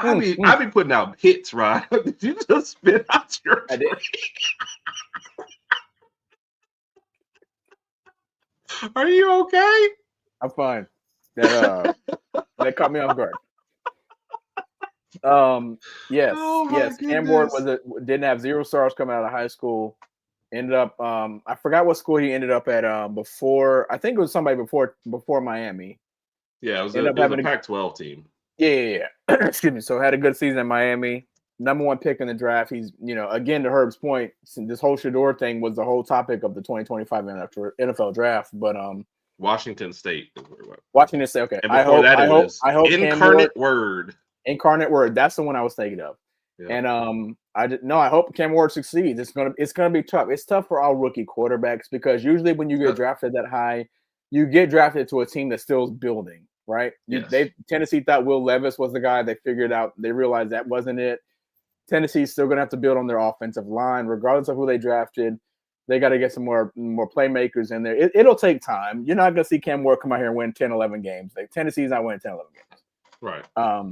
I be putting out hits, Rod. Did you just spit out your? I did. Are you okay? I'm fine. That caught me off guard. Yes. Goodness. Cam Ward didn't have 0 stars coming out of high school. Ended up I forgot what school he ended up at before. I think it was somebody before Miami. Yeah, it was a Pac-12 team. Yeah. Excuse me. So had a good season in Miami. Number one pick in the draft. He's, again, to Herb's point, this whole Shedeur thing was the whole topic of the 2025 NFL draft. But Washington State. Washington State. Okay. I hope Incarnate Word. Incarnate Word. That's the one I was thinking of. Yeah. And I hope Cam Ward succeeds. It's gonna be tough. It's tough for all rookie quarterbacks because usually when you get drafted that high, you get drafted to a team that's still building, right? Yes. Tennessee thought Will Levis was the guy. They figured out. They realized that wasn't it. Tennessee's still gonna have to build on their offensive line, regardless of who they drafted. They got to get some more playmakers in there. It'll take time. You're not gonna see Cam Ward come out here and win 10, 11 games. Tennessee's not winning 10, 11 games. Right.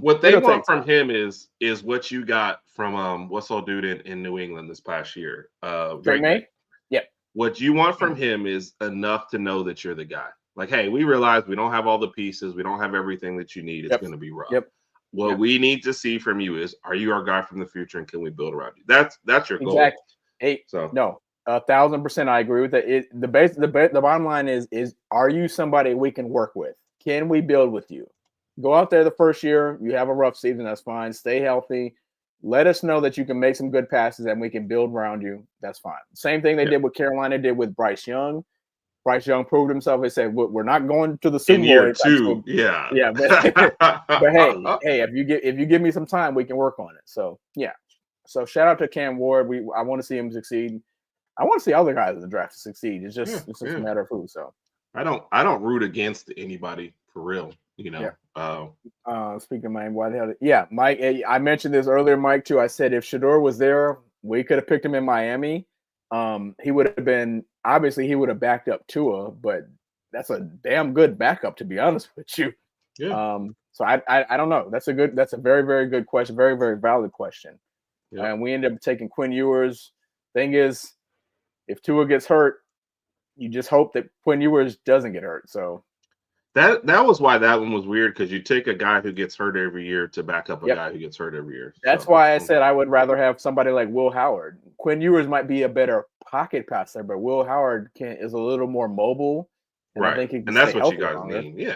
What they want from him is what you got from what's old dude in New England this past year. Drake May? Yeah. What you want from him is enough to know that you're the guy. Like, hey, we realize we don't have all the pieces, we don't have everything that you need. It's gonna be rough. Yep. What we need to see from you is, are you our guy from the future and can we build around you? That's your goal. Exactly. 1,000% I agree with that. The bottom line is are you somebody we can work with? Can we build with you? Go out there the first year. You have a rough season. That's fine. Stay healthy. Let us know that you can make some good passes and we can build around you. That's fine. Same thing they did with Carolina, did with Bryce Young. Bryce Young proved himself. They said, we're not going to the Super Bowl. Year 2. Yeah. Yeah. But hey, if you give me some time, we can work on it. So, yeah. So shout out to Cam Ward. I want to see him succeed. I want to see other guys in the draft to succeed. It's just a matter of who. So I don't root against anybody for real. Speaking of Miami, why the hell? Yeah, Mike. I mentioned this earlier, Mike, too. I said if Shedeur was there, we could have picked him in Miami. He would have been obviously he would have backed up Tua, but that's a damn good backup, to be honest with you. Yeah. So I don't know. That's a very, very good question. Very, very valid question. Yeah. And we ended up taking Quinn Ewers. Thing is, if Tua gets hurt, you just hope that Quinn Ewers doesn't get hurt. So. That was why that one was weird, because you take a guy who gets hurt every year to back up a guy who gets hurt every year. That's why I said I would rather have somebody like Will Howard. Quinn Ewers might be a better pocket passer, but Will Howard is a little more mobile. And right. I think he can and that's stay what you healthy guys longer. need.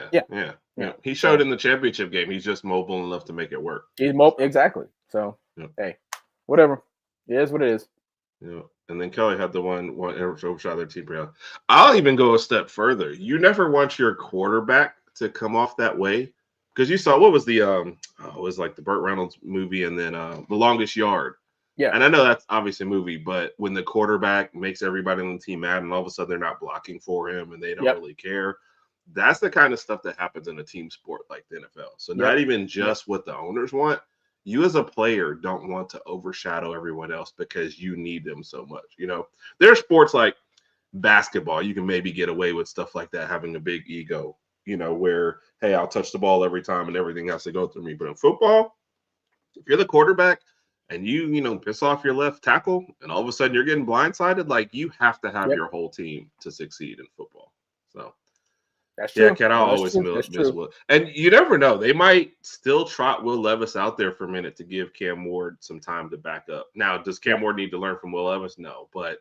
Yeah. He showed in the championship game. He's just mobile enough to make it work. He's mobile. Exactly. So, hey, whatever. It is what it is. Yeah. And then Kelly had the one overshot their team. I'll even go a step further. You never want your quarterback to come off that way, because you saw what was the it was like the Burt Reynolds movie, and then The Longest Yard. Yeah. And I know that's obviously a movie, but when the quarterback makes everybody on the team mad and all of a sudden they're not blocking for him and they don't really care, that's the kind of stuff that happens in a team sport like the NFL. So not even just what the owners want. You as a player don't want to overshadow everyone else because you need them so much. You know, there are sports like basketball. You can maybe get away with stuff like that, having a big ego, you know, where, hey, I'll touch the ball every time and everything has to go through me. But in football, if you're the quarterback and you know, piss off your left tackle and all of a sudden you're getting blindsided, like you have to have your whole team to succeed in football. So that's true. Cat, I'll always miss Will. And you never know. They might still trot Will Levis out there for a minute to give Cam Ward some time to back up. Now, does Cam Ward need to learn from Will Levis? No. But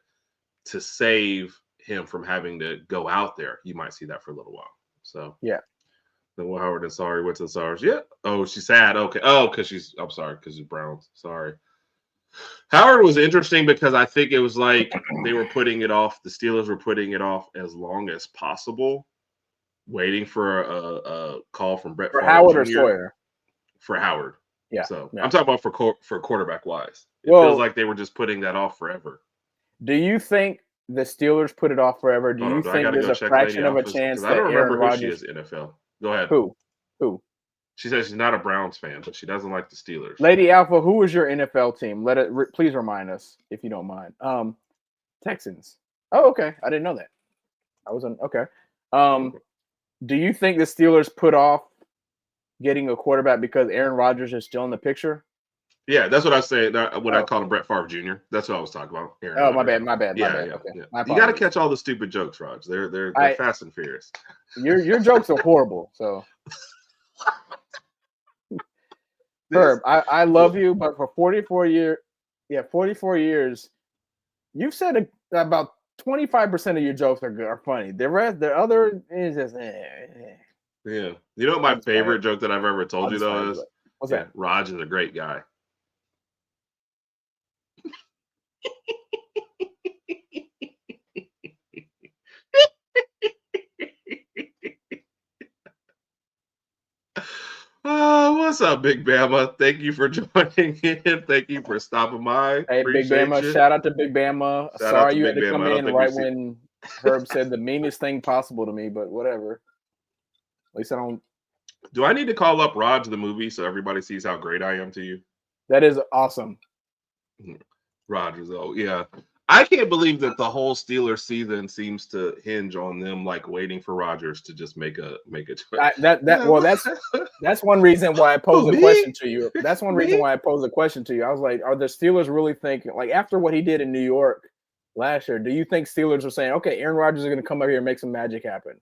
to save him from having to go out there, you might see that for a little while. So then Will Howard and Sorry went to the Stars. Yeah. Oh, she's sad. Okay. Oh, because I'm sorry, because she's Browns. Sorry. Howard was interesting because I think it was like they were putting it off. The Steelers were putting it off as long as possible, waiting for a call from Brett for Favre Howard Jr. or Sawyer. For Howard. Yeah. So I'm talking about for quarterback wise. It feels like they were just putting that off forever. Do you think the Steelers put it off forever? Do you think there's a fraction of a chance that Aaron Rodgers? Who she is NFL. Go ahead. Who? She says she's not a Browns fan, but she doesn't like the Steelers. Lady Alpha, who is your NFL team? Please remind us if you don't mind. Texans. Oh, okay. I didn't know that. I was on. Okay. Do you think the Steelers put off getting a quarterback because Aaron Rodgers is still in the picture? Yeah, that's what I say. When I call him Brett Favre Jr. That's what I was talking about. Aaron Rodgers. My bad. Yeah. Okay. Yeah. You got to catch all the stupid jokes, Rodg. They're fast and furious. Your jokes are horrible. So, Herb, I love you, but for 44 years, you've said about 25% of your jokes are funny. The other is just Yeah. You know what my favorite joke that I've ever told you though is? What's that? Rodg is a great guy. What's up, Big Bama? Thank you for joining in. Thank you for stopping by. Hey, Big Bama. Shout out to Big Bama. Sorry you had to come in right when Herb said the meanest thing possible to me, but whatever. At least I don't. Do I need to call up Rodg the movie so everybody sees how great I am to you? That is awesome. Rodgers, yeah. I can't believe that the whole Steelers season seems to hinge on them like waiting for Rodgers to just make a choice. That's one reason why I posed a question to you. That's one reason why I posed a question to you. I was like, are the Steelers really thinking, like, after what he did in New York last year, do you think Steelers are saying, okay, Aaron Rodgers is going to come up here and make some magic happen?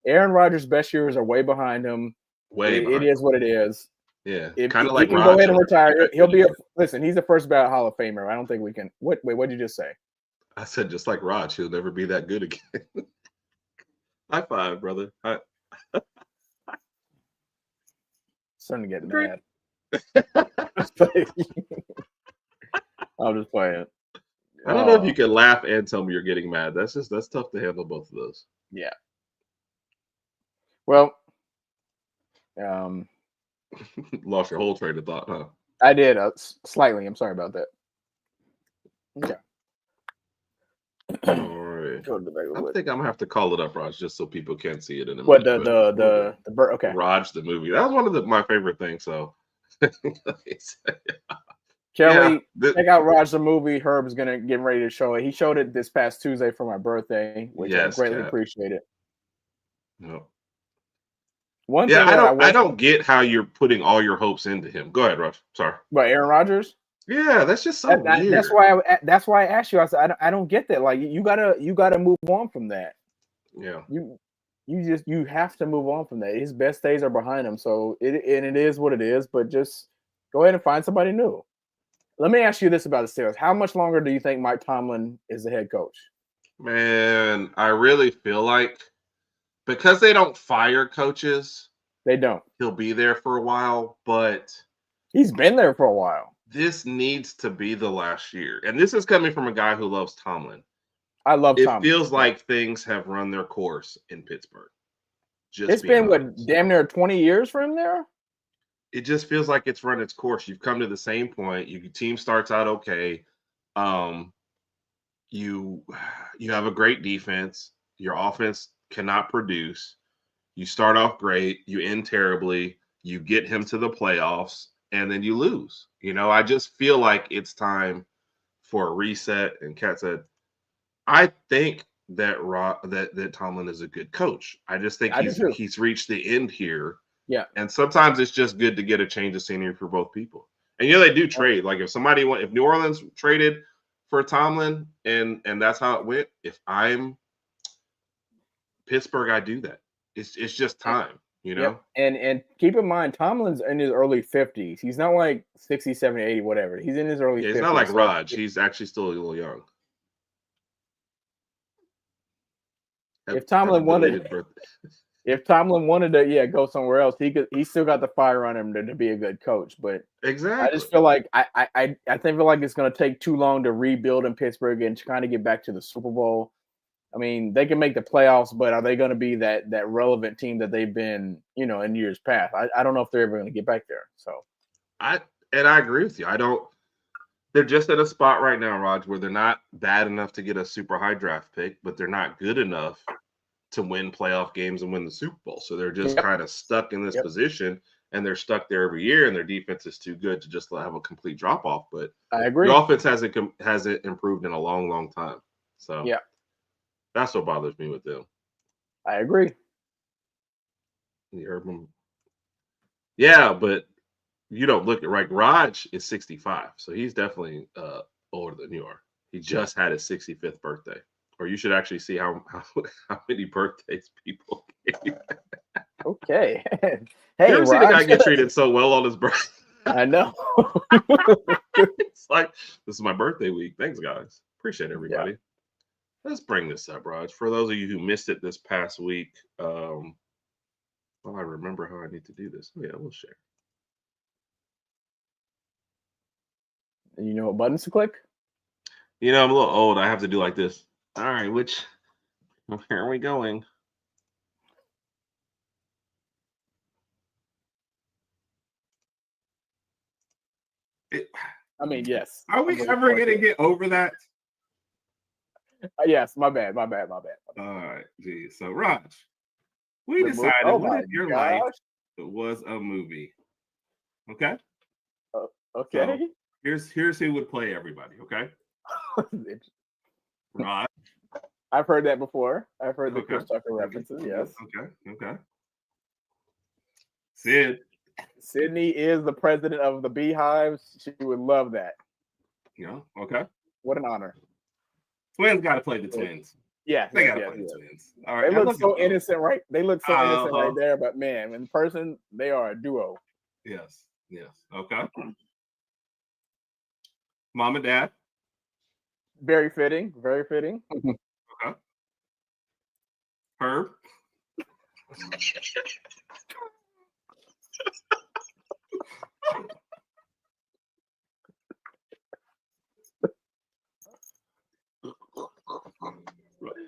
Aaron Rodgers' best years are way behind him. It is what it is. Yeah, kind of like he can go ahead and retire. He'll be he's a first ballot Hall of Famer. I don't think we can. Wait, what did you just say? I said just like Rodg, he'll never be that good again. High five, brother. Starting to get mad. I'm just playing. I don't know if you can laugh and tell me you're getting mad. That's tough to handle both of those. Yeah. Well, lost your whole train of thought, huh? I did slightly. I'm sorry about that. Okay. All right. I think I'm gonna have to call it up, Rodg, just so people can't see it in a minute. What the bird? Okay. Rodg the movie. That was one of my favorite things. So, Kelly, check out Rodg the movie. Herb's gonna get ready to show it. He showed it this past Tuesday for my birthday, which I greatly appreciate it. No. One thing I don't get how you're putting all your hopes into him. Go ahead, Rodg. Sorry. But Aaron Rodgers? Yeah, that's just so weird. That's why I asked you. I said I don't get that. Like you gotta move on from that. Yeah. You have to move on from that. His best days are behind him. So it is what it is. But just go ahead and find somebody new. Let me ask you this about the Steelers: how much longer do you think Mike Tomlin is the head coach? Man, I really feel like because they don't fire coaches, they don't. He'll be there for a while, but he's been there for a while. This needs to be the last year. And this is coming from a guy who loves Tomlin. I love Tomlin. It feels like things have run their course in Pittsburgh. It's been, damn near 20 years for him there? it just feels like it's run its course. You've come to the same point. Your team starts out okay. You have a great defense. Your offense cannot produce. You start off great. You end terribly. You get him to the playoffs, and then you lose. I just feel like it's time for a reset. And Kat said, I think that Tomlin is a good coach. I just think he's reached the end here. Yeah. And sometimes it's just good to get a change of scenery for both people. And they do trade. Like if New Orleans traded for Tomlin and that's how it went, if I'm Pittsburgh, I do that. It's just time, Yep. And keep in mind, Tomlin's in his early 50s. He's not like 60, 70, 80, whatever. He's in his early 50s. He's not like Rodg. He's actually still a little young. If Tomlin wanted to, go somewhere else, he still got the fire on him to be a good coach. But exactly, I just feel like I feel like it's going to take too long to rebuild in Pittsburgh and trying to get back to the Super Bowl. I mean, they can make the playoffs, but are they going to be that relevant team that they've been, in years past? I don't know if they're ever going to get back there. So, I agree with you. They're just at a spot right now, Rodg, where they're not bad enough to get a super high draft pick, but they're not good enough to win playoff games and win the Super Bowl. So they're just kind of stuck in this position, and they're stuck there every year, and their defense is too good to just have a complete drop off. But I agree. The offense hasn't improved in a long, long time. So that's what bothers me with them. I agree. You heard them. Yeah, but you don't look at Rodg is 65, so he's definitely older than you are. He just had his 65th birthday. Or you should actually see how many birthdays people gave. Okay. Hey, you ever seen a guy get treated so well on his birthday? I know. It's like, this is my birthday week. Thanks, guys. Appreciate everybody. Yeah. Let's bring this up, Rodg. For those of you who missed it this past week, I remember how I need to do this. Oh, yeah, we'll share. You know what buttons to click? I'm a little old. I have to do like this. All right, where are we going? Yes. Are we ever going to get over that? Yes, my bad. All right, geez. So, Rodg, we decided what if your life was a movie? Okay? Okay. So here's who would play everybody, okay? Rodg. I've heard that before. I've heard the Chris Tucker references, yes. Okay. Sid. Sydney is the president of the Beehives. She would love that. Yeah, okay. What an honor. Twins got to play the twins. Yeah, they got to play the twins. All right, they look so innocent, right? They look so innocent right there, but man, in person, they are a duo. Yes. Okay. Mom and Dad. Very fitting. Okay. Herb.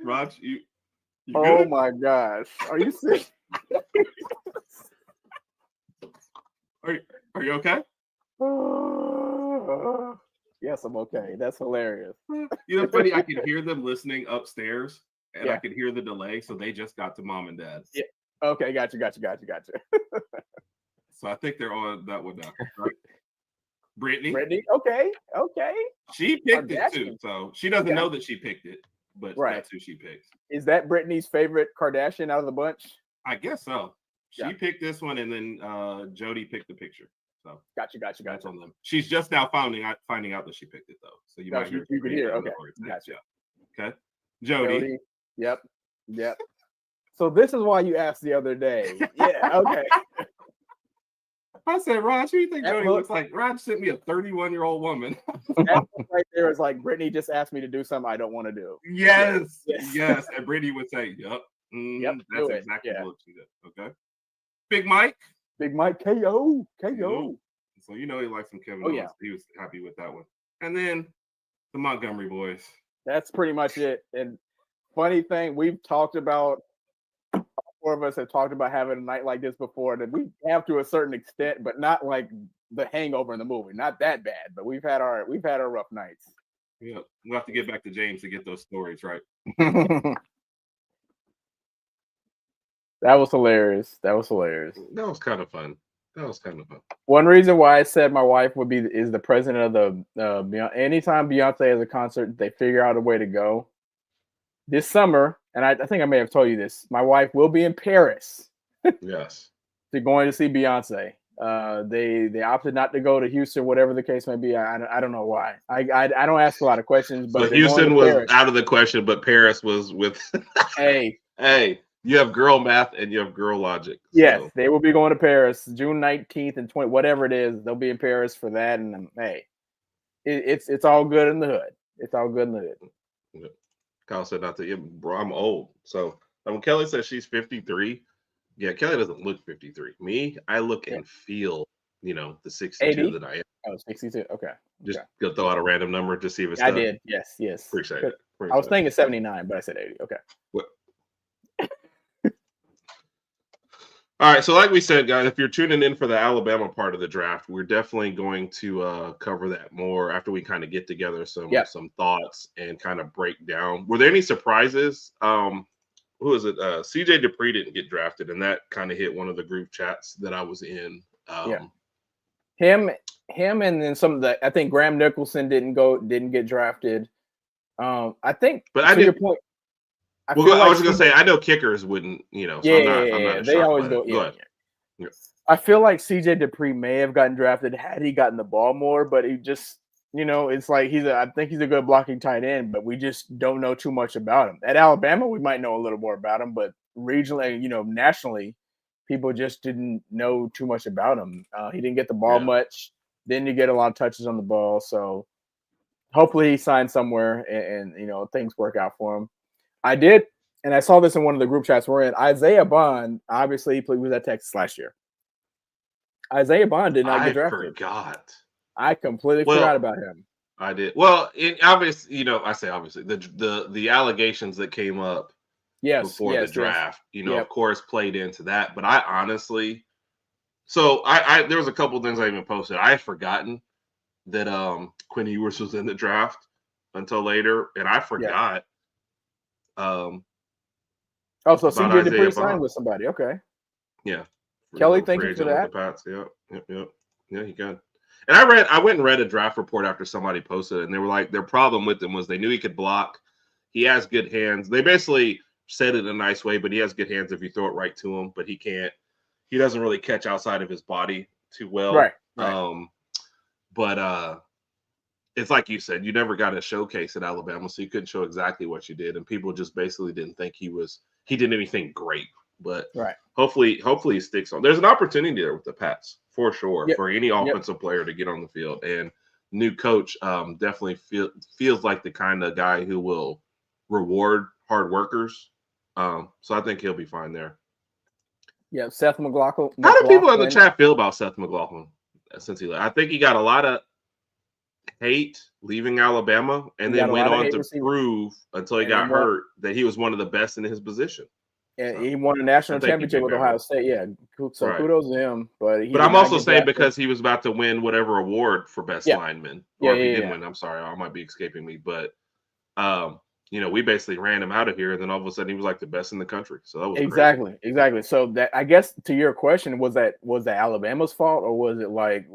Rodg, you oh good? My gosh. Are you sick? Are you okay? Yes, I'm okay. That's hilarious. Funny, I can hear them listening upstairs, and I can hear the delay, so they just got to Mom and Dad. Yeah. Okay, gotcha. So I think they're on that one now, right? Brittany, okay. She picked it too, so she doesn't know that she picked it, but that's who she picked. Is that Brittany's favorite Kardashian out of the bunch? I guess so. She picked this one, and then Jody picked the picture. So gotcha. That's on them. She's just now finding out that she picked it though. So you might hear. You can hear. Okay, gotcha. Okay, Jody. Yep. So this is why you asked the other day. Yeah. Okay. I said, Rodg, who do you think Jody looks like? Rodg sent me a 31-year-old woman. That right there is like, Brittany just asked me to do something I don't want to do. Yes. And Brittany would say, yep. That's exactly what she did. Okay. Big Mike, KO. So he likes some Kevin Owens. He was happy with that one. And then the Montgomery boys. That's pretty much it. And funny thing, we've talked about four of us have talked about having a night like this before. That we have to a certain extent, but not like the Hangover in the movie. Not that bad, but we've had our rough nights. Yeah, we'll have to get back to James to get those stories right. That was hilarious. That was kind of fun. One reason why I said my wife is the president of the anytime Beyonce has a concert, they figure out a way to go. This summer, and I think I may have told you this, my wife will be in Paris. Yes. They're going to see Beyonce. They opted not to go to Houston, whatever the case may be. I don't know why. I don't ask a lot of questions, but so Houston was out of the question, but Paris was with. Hey. You have girl math and you have girl logic. So. Yes, they will be going to Paris June 19th and 20, whatever it is. They'll be in Paris for that. And hey, it's all good in the hood. It's all good in the hood. Yeah. Kyle said not to, yeah, bro, I'm old. So when Kelly says she's 53, yeah, Kelly doesn't look 53. Me, I look and feel, the 62 80? that I am. Oh, 62. Okay. Just go throw out a random number to see if it's I did. Yes. Appreciate it. I was thinking 79, but I said 80. Okay. What? All right, so like we said, guys, if you're tuning in for the Alabama part of the draft, we're definitely going to cover that more after we kind of get together some thoughts and kind of break down. Were there any surprises? Who is it? CJ Dupree didn't get drafted, and that kind of hit one of the group chats that I was in. Him, and then some of the. I think Graham Nicholson didn't get drafted. I think, but your point. I was going to say, I know kickers wouldn't, so I'm not they always go. Go ahead. Yeah. I feel like CJ Dupree may have gotten drafted had he gotten the ball more, but he just, it's like I think he's a good blocking tight end, but we just don't know too much about him. At Alabama, we might know a little more about him, but regionally, nationally, people just didn't know too much about him. He didn't get the ball much, didn't get a lot of touches on the ball, so hopefully he signs somewhere and things work out for him. I did, and I saw this in one of the group chats we're in. Isaiah Bond, obviously, he was at Texas last year. Isaiah Bond did not get drafted. I completely forgot about him. I did. Well, obviously, I say obviously, the allegations that came up before the draft, of course, played into that. But I honestly, I there was a couple of things I even posted. I had forgotten that Quinn Ewers was in the draft until later, and I forgot. So CJ Dupree signed with somebody. Okay. Yeah. Kelly, thank you for that. Yeah, he got. And I went and read a draft report after somebody posted it, and they were like, their problem with him was they knew he could block. He has good hands. They basically said it in a nice way, but he has good hands if you throw it right to him, but he doesn't really catch outside of his body too well. Right. But it's like you said, you never got a showcase at Alabama, so you couldn't show exactly what you did, and people just basically didn't think he did anything great. But hopefully he sticks on. There's an opportunity there with the Pats for sure for any offensive player to get on the field, and new coach definitely feels like the kind of guy who will reward hard workers. So I think he'll be fine there. Yeah, Seth McLaughlin. How do people in the chat feel about Seth McLaughlin since he left? I think he got a lot of hate leaving Alabama, and then went on to prove until he got hurt that he was one of the best in his position. And he won a national championship with Ohio State. Yeah, so kudos to him. But I'm also saying because he was about to win whatever award for best lineman, or if he didn't win, I'm sorry, I might be escaping me. But we basically ran him out of here, and then all of a sudden he was like the best in the country. So that was exactly. So that, I guess, to your question, was that Alabama's fault, or was it like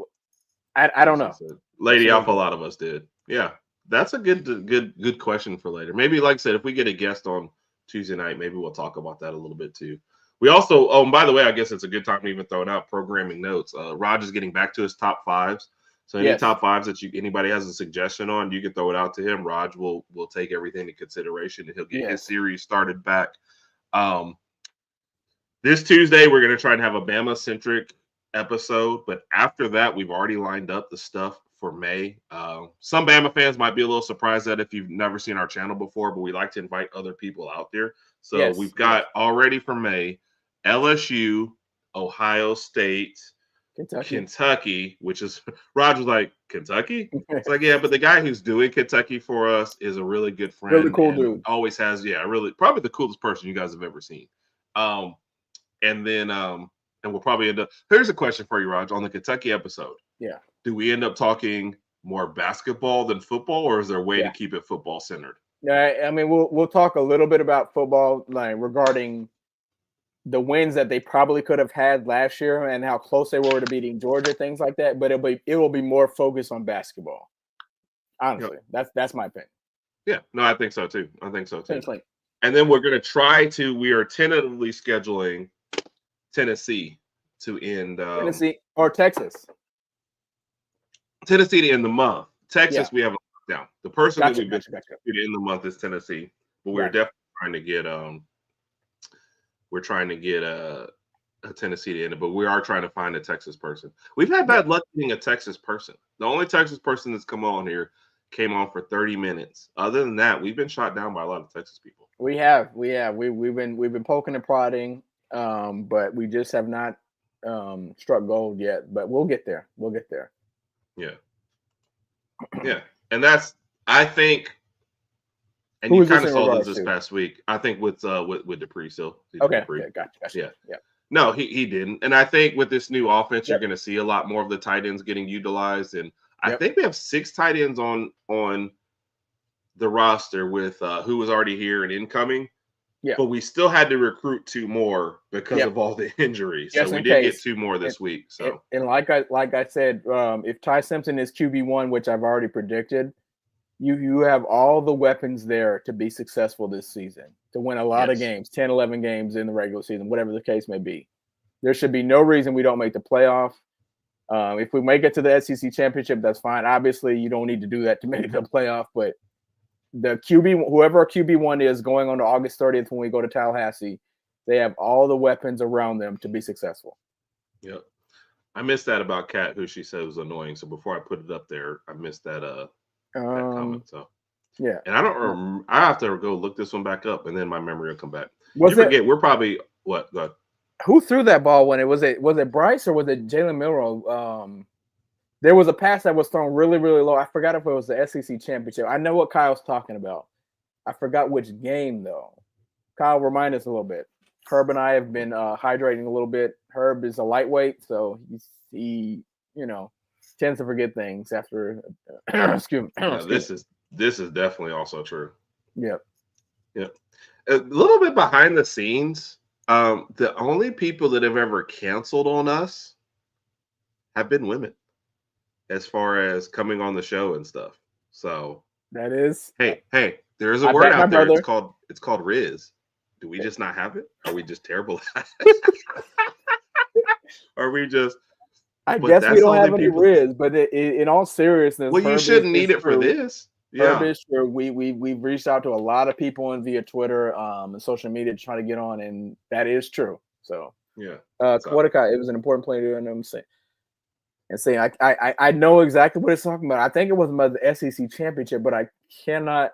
I don't know? Lady Alpha, a lot of us did. Yeah, that's a good question for later. Maybe, like I said, if we get a guest on Tuesday night, maybe we'll talk about that a little bit too. We also, by the way, I guess it's a good time to even throw it out. Programming notes. Rodg is getting back to his top fives. So any top fives that anybody has a suggestion on, you can throw it out to him. Rodg will take everything into consideration, and he'll get his series started back. This Tuesday, we're going to try and have a Bama-centric episode, but after that, we've already lined up the stuff for May. Some Bama fans might be a little surprised that if you've never seen our channel before, but we like to invite other people out there. So we've got already for May, LSU, Ohio State, Kentucky, which is Rodg was like, Kentucky? It's like, yeah, but the guy who's doing Kentucky for us is a really good friend. Really cool dude. Always has, probably the coolest person you guys have ever seen. and then and we'll probably end up. Here's a question for you, Rodg, on the Kentucky episode. Yeah. Do we end up talking more basketball than football, or is there a way to keep it football centered? Yeah, I mean, we'll talk a little bit about football, like regarding the wins that they probably could have had last year and how close they were to beating Georgia, things like that. But it will be more focused on basketball. Honestly, that's my opinion. Yeah, no, I think so too. And then we're going to we are tentatively scheduling Tennessee to end. Tennessee or Texas. Tennessee to end the month. Texas, we have a lockdown. The person that we've been to end the month is Tennessee, but we're definitely trying to get a Tennessee to end it, but we are trying to find a Texas person. We've had bad luck getting a Texas person. The only Texas person that's come on here came on for 30 minutes. Other than that, we've been shot down by a lot of Texas people. We've been poking and prodding, but we just have not struck gold yet. But we'll get there. Yeah, and that's, I think, and you kind of saw this past week. I think with Dupree still. Okay, Dupree. Gotcha. Yeah. No, he didn't, and I think with this new offense, you're going to see a lot more of the tight ends getting utilized, and I think we have 6 tight ends on the roster with who was already here and incoming. Yeah, but we still had to recruit 2 more because of all the injuries. So we did get 2 more this week. So and like I said, if Ty Simpson is QB1, which I've already predicted, you have all the weapons there to be successful this season, to win a lot of games, 10, 11 games in the regular season, whatever the case may be. There should be no reason we don't make the playoff. If we make it to the SEC championship, that's fine. Obviously, you don't need to do that to make it to the playoff, but the QB, whoever our QB1 is going on to August 30th when we go to Tallahassee, they have all the weapons around them to be successful. Yep. I missed that about Kat, who she said was annoying. So before I put it up there, I missed that comment. So yeah. And I don't remember. I have to go look this one back up, and then my memory will come back. Forget, we're probably what? Go ahead. Who threw that ball when it was it Bryce or was it Jalen Milroe? There was a pass that was thrown really, really low. I forgot if it was the SEC championship. I know what Kyle's talking about. I forgot which game though. Kyle, remind us a little bit. Herb and I have been hydrating a little bit. Herb is a lightweight, so he tends to forget things after. Excuse me. This is definitely also true. Yep. A little bit behind the scenes. The only people that have ever canceled on us have been women, as far as coming on the show and stuff. So that is hey, there is a word out there. It's called Riz. Do we just not have it? Are we just terrible at it? Are we just? I guess we don't have any Riz, but in all seriousness, well, you shouldn't need it for this. Yeah, sure. We've reached out to a lot of people on via Twitter and social media to try to get on, and that is true. So yeah, Mordecai, it was an important play to know. I know exactly what it's talking about. I think it was about the SEC championship, but I cannot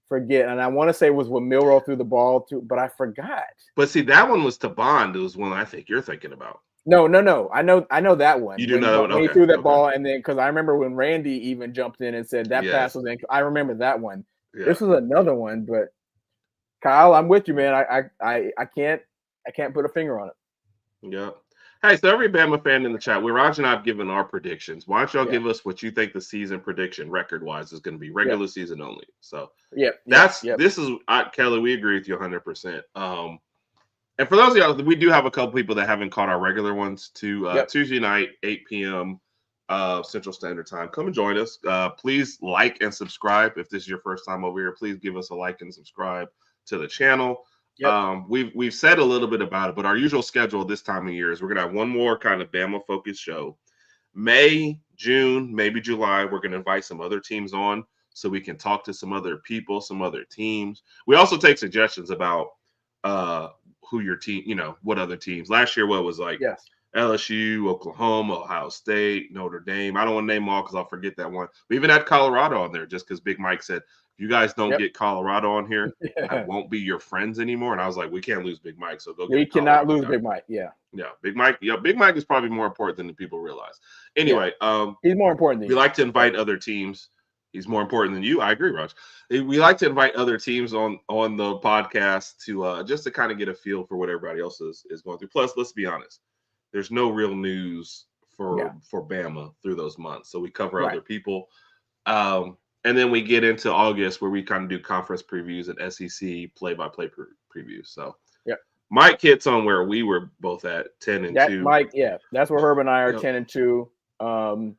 forget. And I want to say it was when Milroe threw the ball to, but I forgot. But see, that one was to Bond. It was one I think you're thinking about. No. I know that one. You do know that one. When he threw that ball, and then because I remember when Randy even jumped in and said that pass was in. I remember that one. Yeah. This was another one, but Kyle, I'm with you, man. I can't put a finger on it. Yeah. Hey, so every Bama fan in the chat, Rodg and I have given our predictions. Why don't y'all give us what you think the season prediction record-wise is going to be? Regular season only. So this is Kelly. We agree with you 100%. And for those of y'all, we do have a couple people that haven't caught our regular ones to Tuesday night, 8 p.m. Central Standard Time. Come and join us. Please like and subscribe. If this is your first time over here, please give us a like and subscribe to the channel. Yep. We've said a little bit about it, but our usual schedule this time of year is we're going to have one more kind of Bama-focused show. May, June, maybe July, we're going to invite some other teams on so we can talk to some other people, some other teams. We also take suggestions about who your team, what other teams. Last year, what was like LSU, Oklahoma, Ohio State, Notre Dame. I don't want to name them all because I'll forget that one. We even had Colorado on there just because Big Mike said, you guys don't get Colorado on here, I won't be your friends anymore. And I was like, we can't lose Big Mike, so go get. We cannot lose Big Mike. Yeah, Big Mike. Yeah, Big Mike is probably more important than the people realize. Anyway, he's more important. We like to invite other teams He's more important than you. I agree, Raj. We like to invite other teams on the podcast to just to kind of get a feel for what everybody else is going through. Plus, let's be honest, there's no real news for Bama through those months. So we cover other people. And then we get into August where we kind of do conference previews and SEC play-by-play previews. So Mike hits on where we were both at 10-2. Mike, that's where Herb and I are 10-2.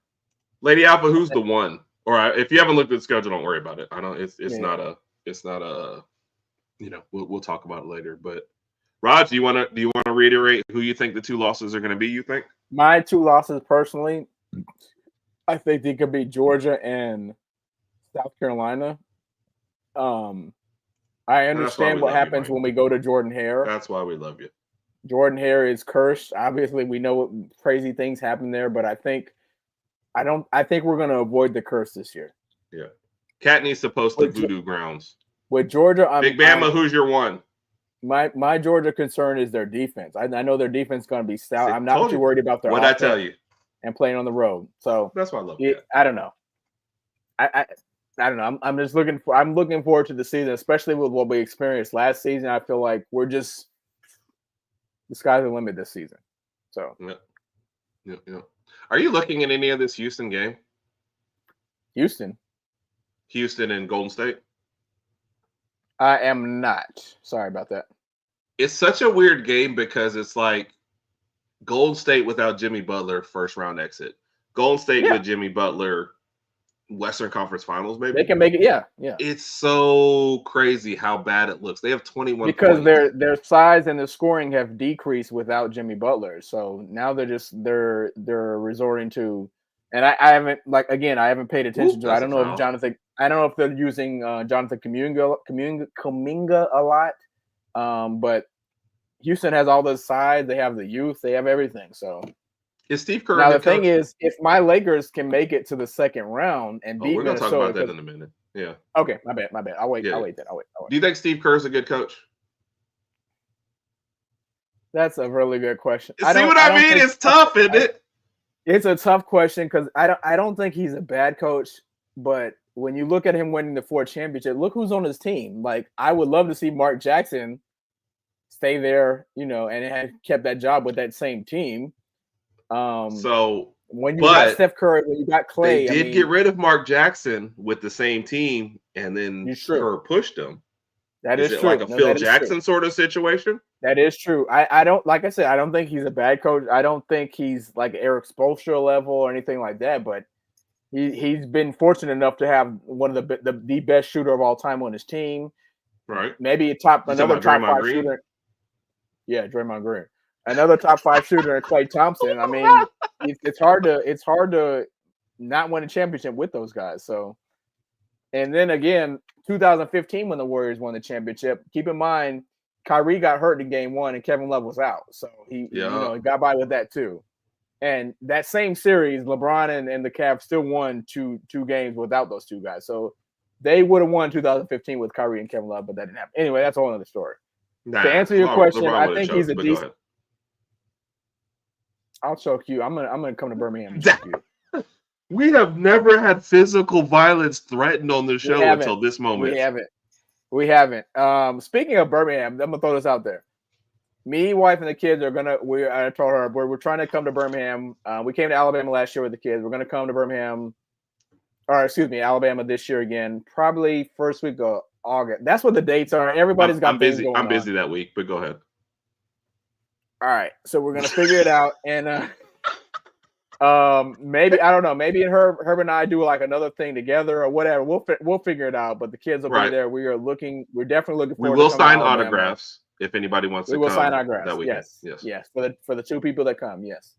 Lady Alpha, who's the one? Or if you haven't looked at the schedule, don't worry about it. I don't. It's not a. We'll talk about it later. But Rod, do you want to reiterate who you think the 2 losses are going to be? You think my 2 losses personally, I think they could be Georgia and South Carolina. I understand what happens when we go to Jordan-Hare. That's why we love you. Jordan-Hare is cursed. Obviously, we know what crazy things happen there, but I think we're going to avoid the curse this year. Yeah. Cat needs to post the voodoo grounds. With Georgia, Big Bama, who's your one? My Georgia concern is their defense. I know their defense is going to be stout. I'm not too worried about their offense. What'd I tell you? And playing on the road. So that's why I love it. I don't know. I don't know. I'm just looking forward to the season, especially with what we experienced last season. I feel like the sky's the limit this season. So yeah. Are you looking at any of this Houston game? Houston and Golden State? I am not. Sorry about that. It's such a weird game because it's like Golden State without Jimmy Butler, first round exit. Golden State with Jimmy Butler, Western Conference Finals, maybe. They can make it, yeah. It's so crazy how bad it looks. They have 21 because points. their size and their scoring have decreased without Jimmy Butler. So now they're resorting to, and I haven't paid attention to. I don't know if they're using Jonathan Kuminga a lot. But Houston has all the size, they have the youth, they have everything. So is Steve Kerr now the thing is, if my Lakers can make it to the second round and beat we're gonna Minnesota, talk about that in a minute. Yeah. Okay, my bad. I'll wait. I'll wait. Do you think Steve Kerr is a good coach? That's a really good question. See what I mean? It's tough, isn't it? It's a tough question because I don't think he's a bad coach, but when you look at him winning the 4 championship, look who's on his team. Like, I would love to see Mark Jackson stay there, and have kept that job with that same team. So when you got Steph Curry, when you got Clay, they did get rid of Mark Jackson with the same team, and then Kerr pushed him. That is true. Like a Phil Jackson sort of situation? That is true. I don't, like I said, I don't think he's a bad coach. I don't think he's like Eric Spoelstra level or anything like that, but he's been fortunate enough to have one of the best shooter of all time on his team. Right. Maybe another top 5 shooter. Yeah, Draymond Green. Another top 5 shooter in Klay Thompson. I mean, it's hard to not win a championship with those guys. So, and then again, 2015 when the Warriors won the championship. Keep in mind, Kyrie got hurt in Game 1 and Kevin Love was out, so he got by with that too. And that same series, LeBron and the Cavs still won two games without those 2 guys. So they would have won 2015 with Kyrie and Kevin Love, but that didn't happen. Anyway, that's a whole other story. To answer your question, I think he's a decent. I'll choke you. I'm gonna come to Birmingham and choke you. We have never had physical violence threatened on the show until this moment. We haven't. Speaking of Birmingham, I'm gonna throw this out there. Me, wife, and the kids are gonna. I told her we're trying to come to Birmingham. We came to Alabama last year with the kids. We're gonna come to Birmingham, Alabama this year again. Probably first week of August. That's what the dates are. Everybody's got things going on. I'm busy that week, but go ahead. All right, so we're gonna figure it out, and maybe I don't know. Maybe Herb and I do like another thing together or whatever. We'll figure it out. But the kids will be there. We're definitely looking forward. We will sign autographs if anybody wants to come. We will sign autographs. That weekend. Yes. For the 2 people that come. Yes.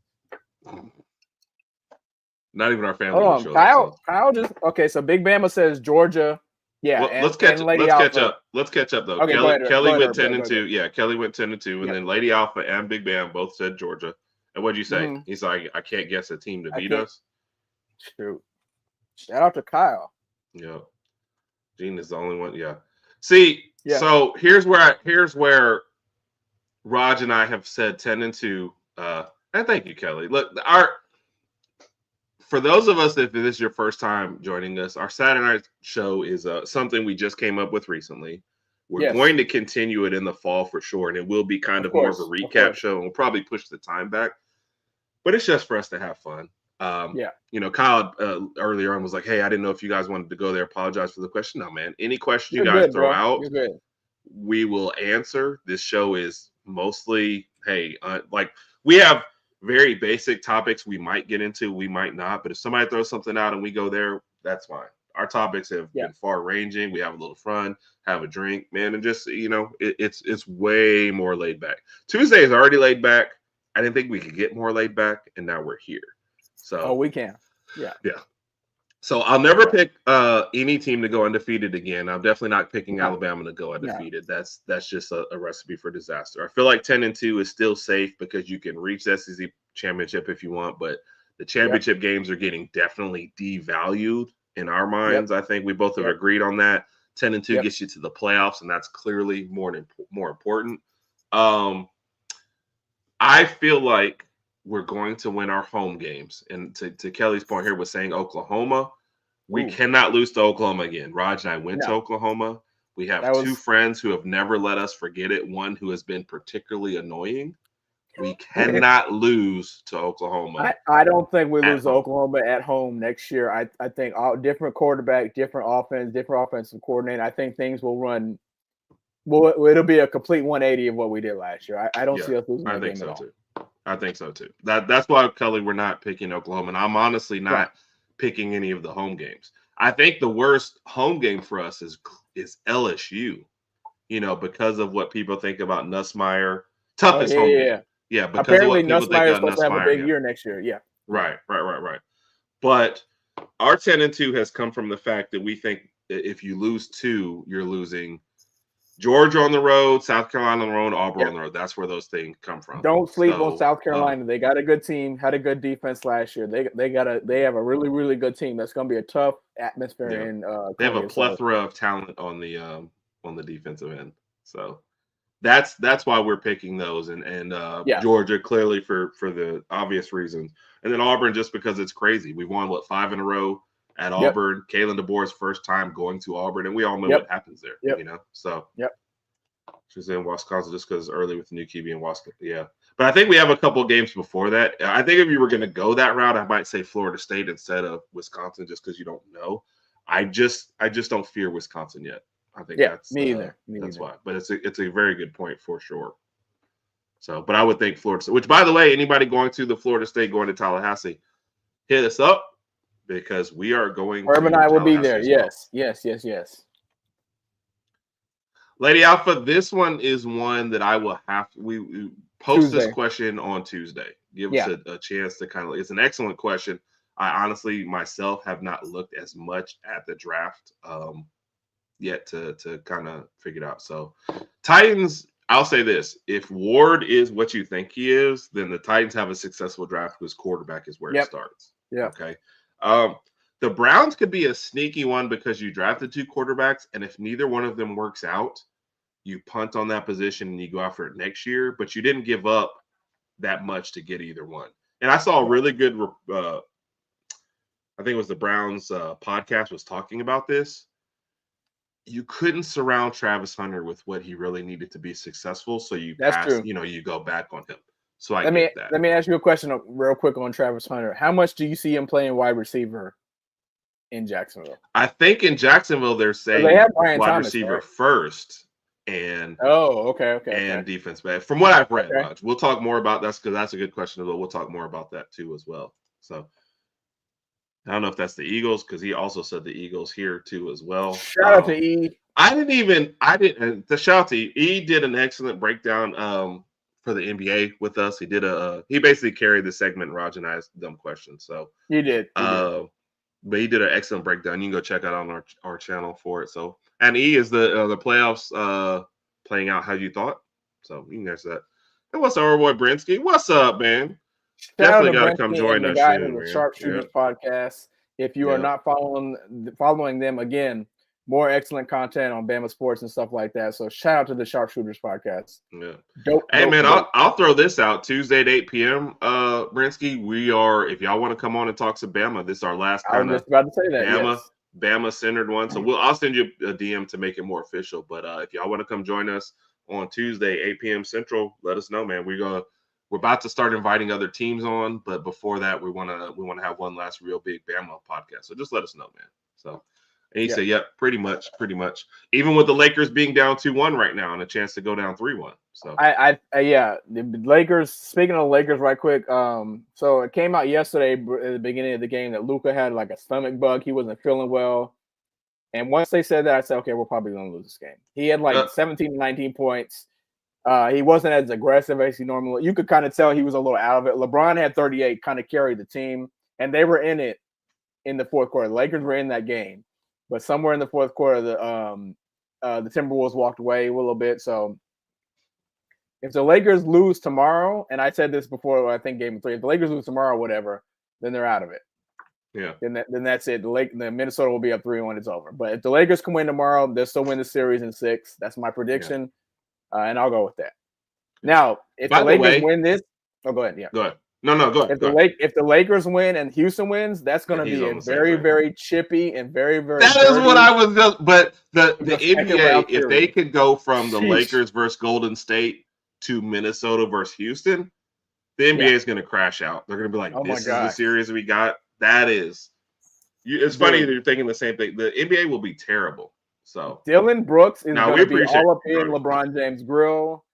Not even our family. Hold on, Kyle just okay. So Big Bama says Georgia. Yeah, well, let's catch up. Let's catch up though. Okay, Kelly went 10-2. Yeah, Kelly went 10-2, and then Lady Alpha and Big Bam both said Georgia. And what'd you say? Mm-hmm. He's like, I can't guess a team to beat us. Shoot! Shout out to Kyle. Yeah, Gene is the only one. Yeah. See, so here's where Raj and I have said 10-2. And thank you, Kelly. Look, for those of us, if this is your first time joining us, our Saturday night show is something we just came up with recently. We're going to continue it in the fall for sure, and it will be kind of more of a recap show, and we'll probably push the time back. But it's just for us to have fun. Kyle earlier on was like, "Hey, I didn't know if you guys wanted to go there. Apologize for the question." No, man. Any question you guys throw out, we will answer. This show is mostly, we have very basic topics we might get into, we might not. But if somebody throws something out and we go there, that's fine. Our topics have been far ranging. We have a little fun, have a drink, man, and just it's way more laid back. Tuesday is already laid back. I didn't think we could get more laid back, and now we're here. So we can. Yeah. So I'll never pick any team to go undefeated again. I'm definitely not picking Alabama to go undefeated. No. That's just a recipe for disaster. I feel like 10-2 is still safe because you can reach the SEC championship if you want, but the championship games are getting definitely devalued in our minds. I think we both have agreed on that. 10-2 gets you to the playoffs, and that's clearly more important. I feel like we're going to win our home games. And to Kelly's point here with saying Oklahoma, we cannot lose to Oklahoma again. Rodg and I went to Oklahoma. We have two friends who have never let us forget it. One who has been particularly annoying. We cannot lose to Oklahoma. I don't think we lose to Oklahoma at home next year. I think different quarterback, different offense, different offensive coordinator. I think things will run. Well, it'll be a complete 180 of what we did last year. I don't see us losing the game at all. Too. I think so too. That's why, Kelly, we're not picking Oklahoma, and I'm honestly not picking any of the home games. I think the worst home game for us is LSU. Because of what people think about Nussmeier. Toughest home game. Yeah, because apparently Nussmeier is supposed to have a big year next year. Yeah. Right. But our 10-2 has come from the fact that we think if you lose 2, you're losing Georgia on the road, South Carolina on the road, Auburn on the road. That's where those things come from. Don't sleep on South Carolina. They got a good team, had a good defense last year. They have a really, really good team. That's going to be a tough atmosphere. They have a plethora of talent on the defensive end. So that's why we're picking those. And Georgia clearly for the obvious reasons. And then Auburn just because it's crazy. We won 5 in a row at Auburn. Kalen DeBoer's first time going to Auburn, and we all know what happens there. So she's in Wisconsin just because early with the new QB in Wisconsin. But I think we have a couple of games before that. I think if you were going to go that route, I might say Florida State instead of Wisconsin, just because you don't know. I just don't fear Wisconsin yet. I think that's me either. That's why. But it's a very good point for sure. So, but I would think Florida State, which by the way, anybody going to the Florida State, going to Tallahassee, hit us up. Because we are going. Herb and I will be there. Yes. Lady Alpha, this one is one that I will have. We post this question on Tuesday. Give us a chance to kind of. It's an excellent question. I honestly myself have not looked as much at the draft yet to kind of figure it out. So, Titans. I'll say this: if Ward is what you think he is, then the Titans have a successful draft because quarterback is where it starts. Okay. The Browns could be a sneaky one because you drafted 2 quarterbacks, and if neither one of them works out, you punt on that position and you go after it next year, but you didn't give up that much to get either one. And I saw a really good, I think it was the Browns podcast was talking about this. You couldn't surround Travis Hunter with what he really needed to be successful, so you you go back on him. So let me ask you a question real quick on Travis Hunter. How much do you see him playing wide receiver in Jacksonville? I think in Jacksonville they're saying they have Brian wide Thomas, receiver first and defense back. From what I've read, Rodg. We'll talk more about that because that's a good question. We'll talk more about that too as well. So I don't know if that's the Eagles because he also said the Eagles here too as well. Shout out to E. The shout out to E. E did an excellent breakdown for the NBA with us. He did he basically carried the segment. Rodg and I asked dumb questions. So he did. But he did an excellent breakdown. You can go check out on our channel for it. So and E is the playoffs playing out how you thought. So you can answer that. And what's our boy Brinsky? What's up, man? Definitely got to come join us soon. The Sharpshooters podcast. If you are not following them again, more excellent content on Bama sports and stuff like that. So shout out to the Sharpshooters podcast. Yeah. Dope. I'll throw this out Tuesday at 8 p.m. Brinsky, we are, if y'all want to come on and talk some Bama, this is our last kind of Bama centered one. So I'll send you a DM to make it more official. But if y'all want to come join us on Tuesday, 8 p.m. Central, let us know, man. We're about to start inviting other teams on, but before that, we want to have one last real big Bama podcast. So just let us know, man. So. And he said, "Yeah, pretty much. Even with the Lakers being down 2-1 right now and a chance to go down 3-1." So the Lakers. Speaking of the Lakers, right quick. So it came out yesterday at the beginning of the game that Luka had like a stomach bug. He wasn't feeling well, and once they said that, I said, "Okay, we're probably going to lose this game." He had like 17 to 19 points. He wasn't as aggressive as he normally. You could kind of tell he was a little out of it. LeBron had 38, kind of carried the team, and they were in it in the fourth quarter. The Lakers were in that game. But somewhere in the fourth quarter, the Timberwolves walked away a little bit. So if the Lakers lose tomorrow, and I said this before, I think Game 3, if the Lakers lose tomorrow, whatever, then they're out of it. Yeah. Then that's it. The Minnesota will be up 3-1. It's over. But if the Lakers can win tomorrow, they'll still win the series in 6. That's my prediction, and I'll go with that. Now, if the Lakers win this, go ahead. Yeah, go ahead. No, go ahead. If the Lakers win and Houston wins, that's going to be a very, very chippy and very, very. That is what I was just. But the NBA, if they could go from the Lakers versus Golden State to Minnesota versus Houston, the NBA is going to crash out. They're going to be like, "This is the series we got." That is. It's funny that you're thinking the same thing. The NBA will be terrible. So Dylan Brooks is going to be all up in LeBron James' grill.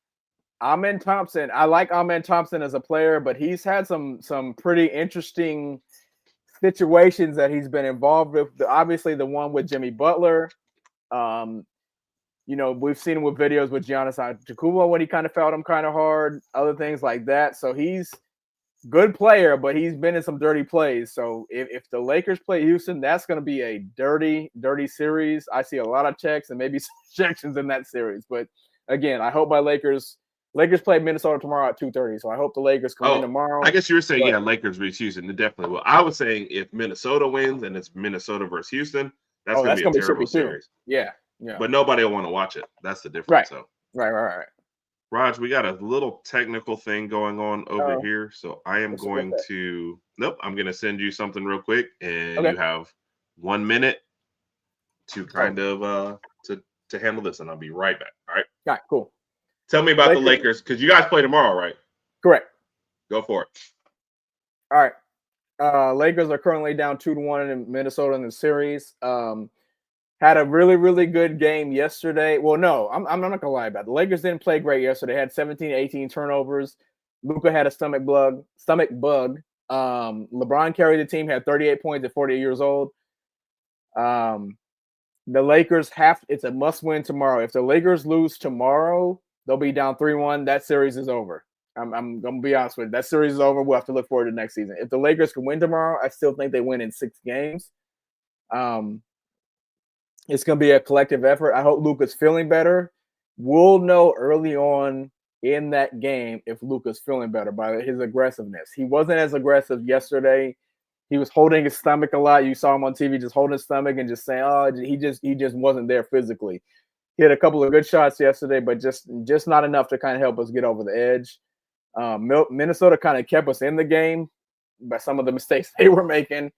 Amen Thompson. I like Amen Thompson as a player, but he's had some pretty interesting situations that he's been involved with. Obviously, the one with Jimmy Butler. We've seen him with videos with Giannis Antetokounmpo when he kind of felt him kind of hard, other things like that. So he's a good player, but he's been in some dirty plays. So if the Lakers play Houston, that's going to be a dirty, dirty series. I see a lot of checks and maybe some ejections in that series. But again, I hope my Lakers play Minnesota tomorrow at 2:30, so I hope the Lakers come in tomorrow. I guess you were saying, Lakers versus Houston. They definitely will. I was saying if Minnesota wins and it's Minnesota versus Houston, that's going to be a terrible series. Yeah. But nobody will want to watch it. That's the difference. Right. So. Right. Raj, we got a little technical thing going on over here, so I am going to – I'm going to send you something real quick, and you have 1 minute to kind of to handle this, and I'll be right back. All right? All right, cool. Tell me about the Lakers, because you guys play tomorrow, right? Correct. Go for it. All right. Lakers are currently down 2-1 in Minnesota in the series. Had a really, really good game yesterday. Well, no, I'm not going to lie about it. The Lakers didn't play great yesterday. They had 17, 18 turnovers. Luka had a stomach bug. LeBron carried the team, had 38 points at 48 years old. The Lakers it's a must-win tomorrow. If the Lakers lose tomorrow, they'll be down 3-1. That series is over. I'm going to be honest with you. That series is over. We'll have to look forward to next season. If the Lakers can win tomorrow, I still think they win in 6 games. It's going to be a collective effort. I hope Luka's feeling better. We'll know early on in that game if Luka's feeling better by his aggressiveness. He wasn't as aggressive yesterday. He was holding his stomach a lot. You saw him on TV just holding his stomach and just saying, he just wasn't there physically. He had a couple of good shots yesterday, but just not enough to kind of help us get over the edge. Minnesota kind of kept us in the game by some of the mistakes they were making.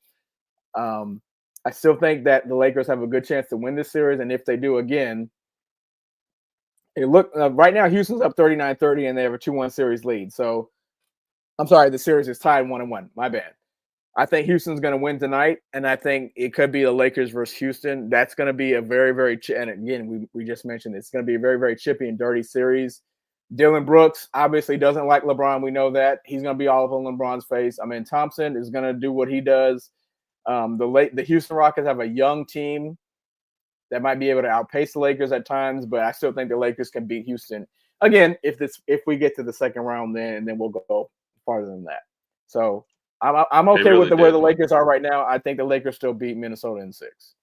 I still think that the Lakers have a good chance to win this series, and if they do again, right now Houston's up 39-30, and they have a 2-1 series lead. So, I'm sorry, the series is tied 1-1. My bad. I think Houston's going to win tonight, and I think it could be the Lakers versus Houston. That's going to be a very, very and again, we just mentioned it's going to be a very, very chippy and dirty series. Dylan Brooks obviously doesn't like LeBron. We know that. He's going to be all up on LeBron's face. Thompson is going to do what he does. The Houston Rockets have a young team that might be able to outpace the Lakers at times, but I still think the Lakers can beat Houston again if we get to the second round. Then we'll go farther than that. So I'm okay with where the Lakers are right now. I think the Lakers still beat Minnesota in 6.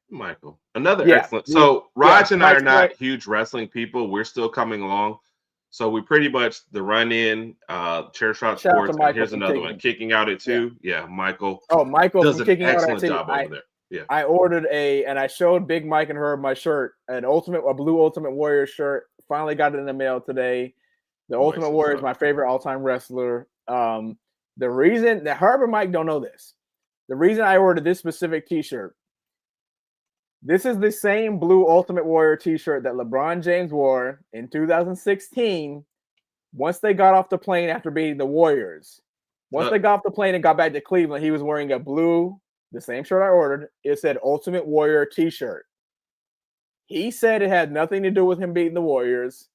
Michael, another excellent. So Rodg and I are not huge wrestling people. We're still coming along. So we pretty much the run in, chair shot sports. And here's another one, kicking out at 2. Yeah, Michael. Oh, Michael does an excellent job over there. Yeah. I ordered and I showed Big Mike and Herb my shirt, a blue Ultimate Warrior shirt. Finally got it in the mail today. The Ultimate Warrior is my favorite all-time wrestler. The reason that Herb and Mike don't know this, the reason I ordered this specific T-shirt, this is the same blue Ultimate Warrior T-shirt that LeBron James wore in 2016 once they got off the plane after beating the Warriors. Once they got off the plane and got back to Cleveland, he was wearing the same shirt I ordered. It said Ultimate Warrior T-shirt. He said it had nothing to do with him beating the Warriors.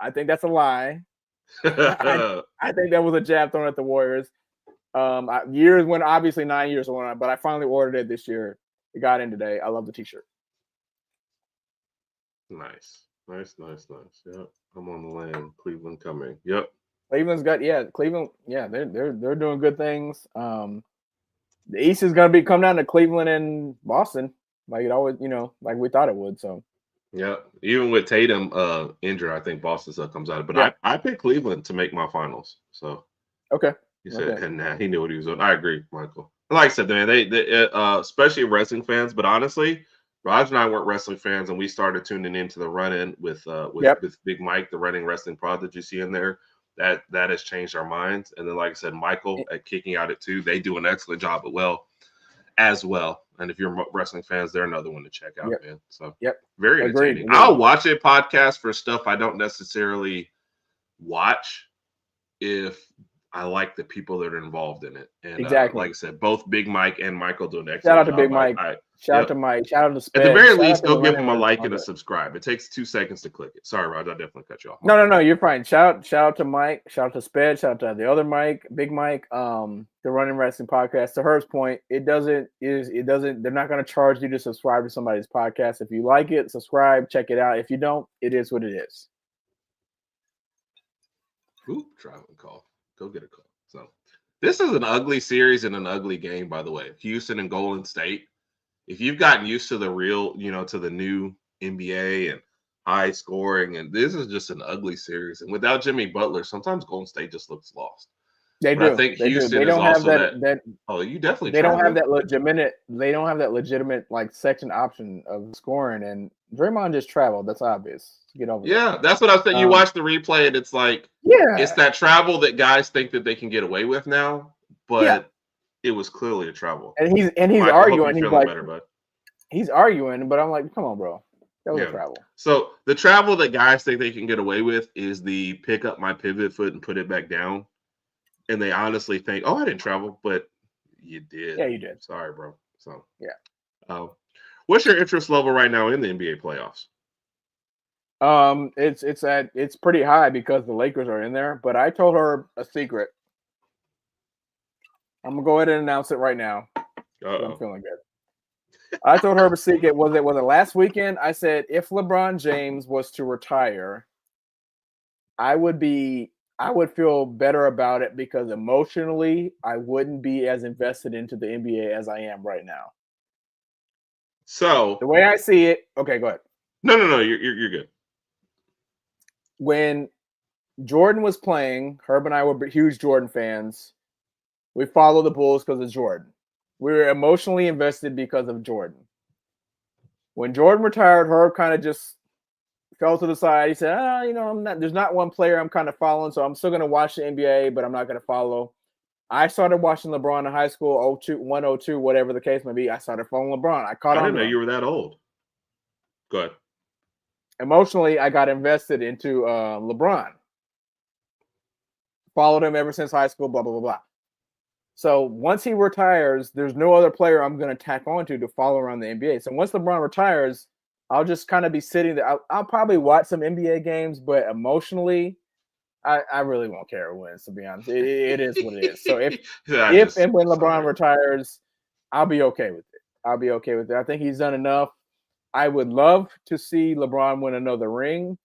I think that's a lie. I think that was a jab thrown at the Warriors. Years went, obviously 9 years went on, but I finally ordered it this year. It got in today. I love the T-shirt. Nice. Yep. I'm on the land. Cleveland coming. Yep. Cleveland's got Cleveland. Yeah, they're doing good things. The East is gonna come down to Cleveland and Boston, like it always, like we thought it would. So yeah, even with Tatum injured, I think Boston still comes out. But I picked Cleveland to make my finals. So okay. He said, and he knew what he was doing. I agree, Michael. Like I said, man, they especially wrestling fans, but honestly, Rodg and I weren't wrestling fans, and we started tuning into the run-in with Big Mike, the running wrestling prod that you see in there. That has changed our minds. And then, like I said, Michael at Kicking Out at 2, they do an excellent job as well. And if you're wrestling fans, they're another one to check out, man. So very entertaining. Agreed. I'll watch a podcast for stuff I don't necessarily watch if I like the people that are involved in it. And exactly. Like I said, both Big Mike and Michael do an excellent job. Shout out to job. Big Mike. Shout out to Mike. Shout out to Spence. At the very least, go give them a like and a subscribe. It takes 2 seconds to click it. Sorry, Rod, I definitely cut you off. No, you're fine. Shout out to Mike. Shout out to Spence. Shout out to the other Mike, Big Mike. The Running Wrestling Podcast. To Herb's point, they're not going to charge you to subscribe to somebody's podcast. If you like it, subscribe, check it out. If you don't, it is what it is. Ooh, traveling call. Go get a call. So this is an ugly series and an ugly game, by the way. Houston and Golden State. If you've gotten used to the real, to the new NBA and high scoring, and this is just an ugly series. And without Jimmy Butler, sometimes Golden State just looks lost. They do. I think Houston they don't is have also that. Oh, you definitely. They don't have that legitimate. They don't have that legitimate section option of scoring. And Draymond just traveled. That's obvious. Get over. Yeah, that's what I said. You watch the replay, and it's like, it's that travel that guys think that they can get away with now, but it was clearly a travel. And he's Michael, arguing. He's like, better, he's arguing, but I'm like, come on, bro. That was a travel. So the travel that guys think they can get away with is the pick up my pivot foot and put it back down. And they honestly think, oh, I didn't travel, but you did. Yeah, you did. Sorry, bro. So what's your interest level right now in the NBA playoffs? It's pretty high because the Lakers are in there. But I told her a secret. I'm gonna go ahead and announce it right now. I'm feeling good. I told her a secret. Was it last weekend? I said if LeBron James was to retire, I would feel better about it because emotionally I wouldn't be as invested into the NBA as I am right now. So the way I see it, okay, go ahead. No, you're good. When Jordan was playing, Herb and I were huge Jordan fans. We follow the Bulls because of Jordan. We were emotionally invested because of Jordan. When Jordan retired, Herb kind of just fell to the side. He said, there's not one player I'm kind of following, so I'm still going to watch the NBA, but I'm not going to follow. I started watching LeBron in high school, 01, 02, whatever the case may be. I started following LeBron. I didn't know you were that old. Go ahead. Emotionally, I got invested into LeBron. Followed him ever since high school, blah, blah, blah, blah. So once he retires, there's no other player I'm going to tack on to follow around the NBA. So once LeBron retires, I'll just kind of be sitting there. I'll probably watch some NBA games, but emotionally, I really won't care who wins, to be honest. It is what it is. So if and when LeBron retires, I'll be okay with it. I think he's done enough. I would love to see LeBron win another ring.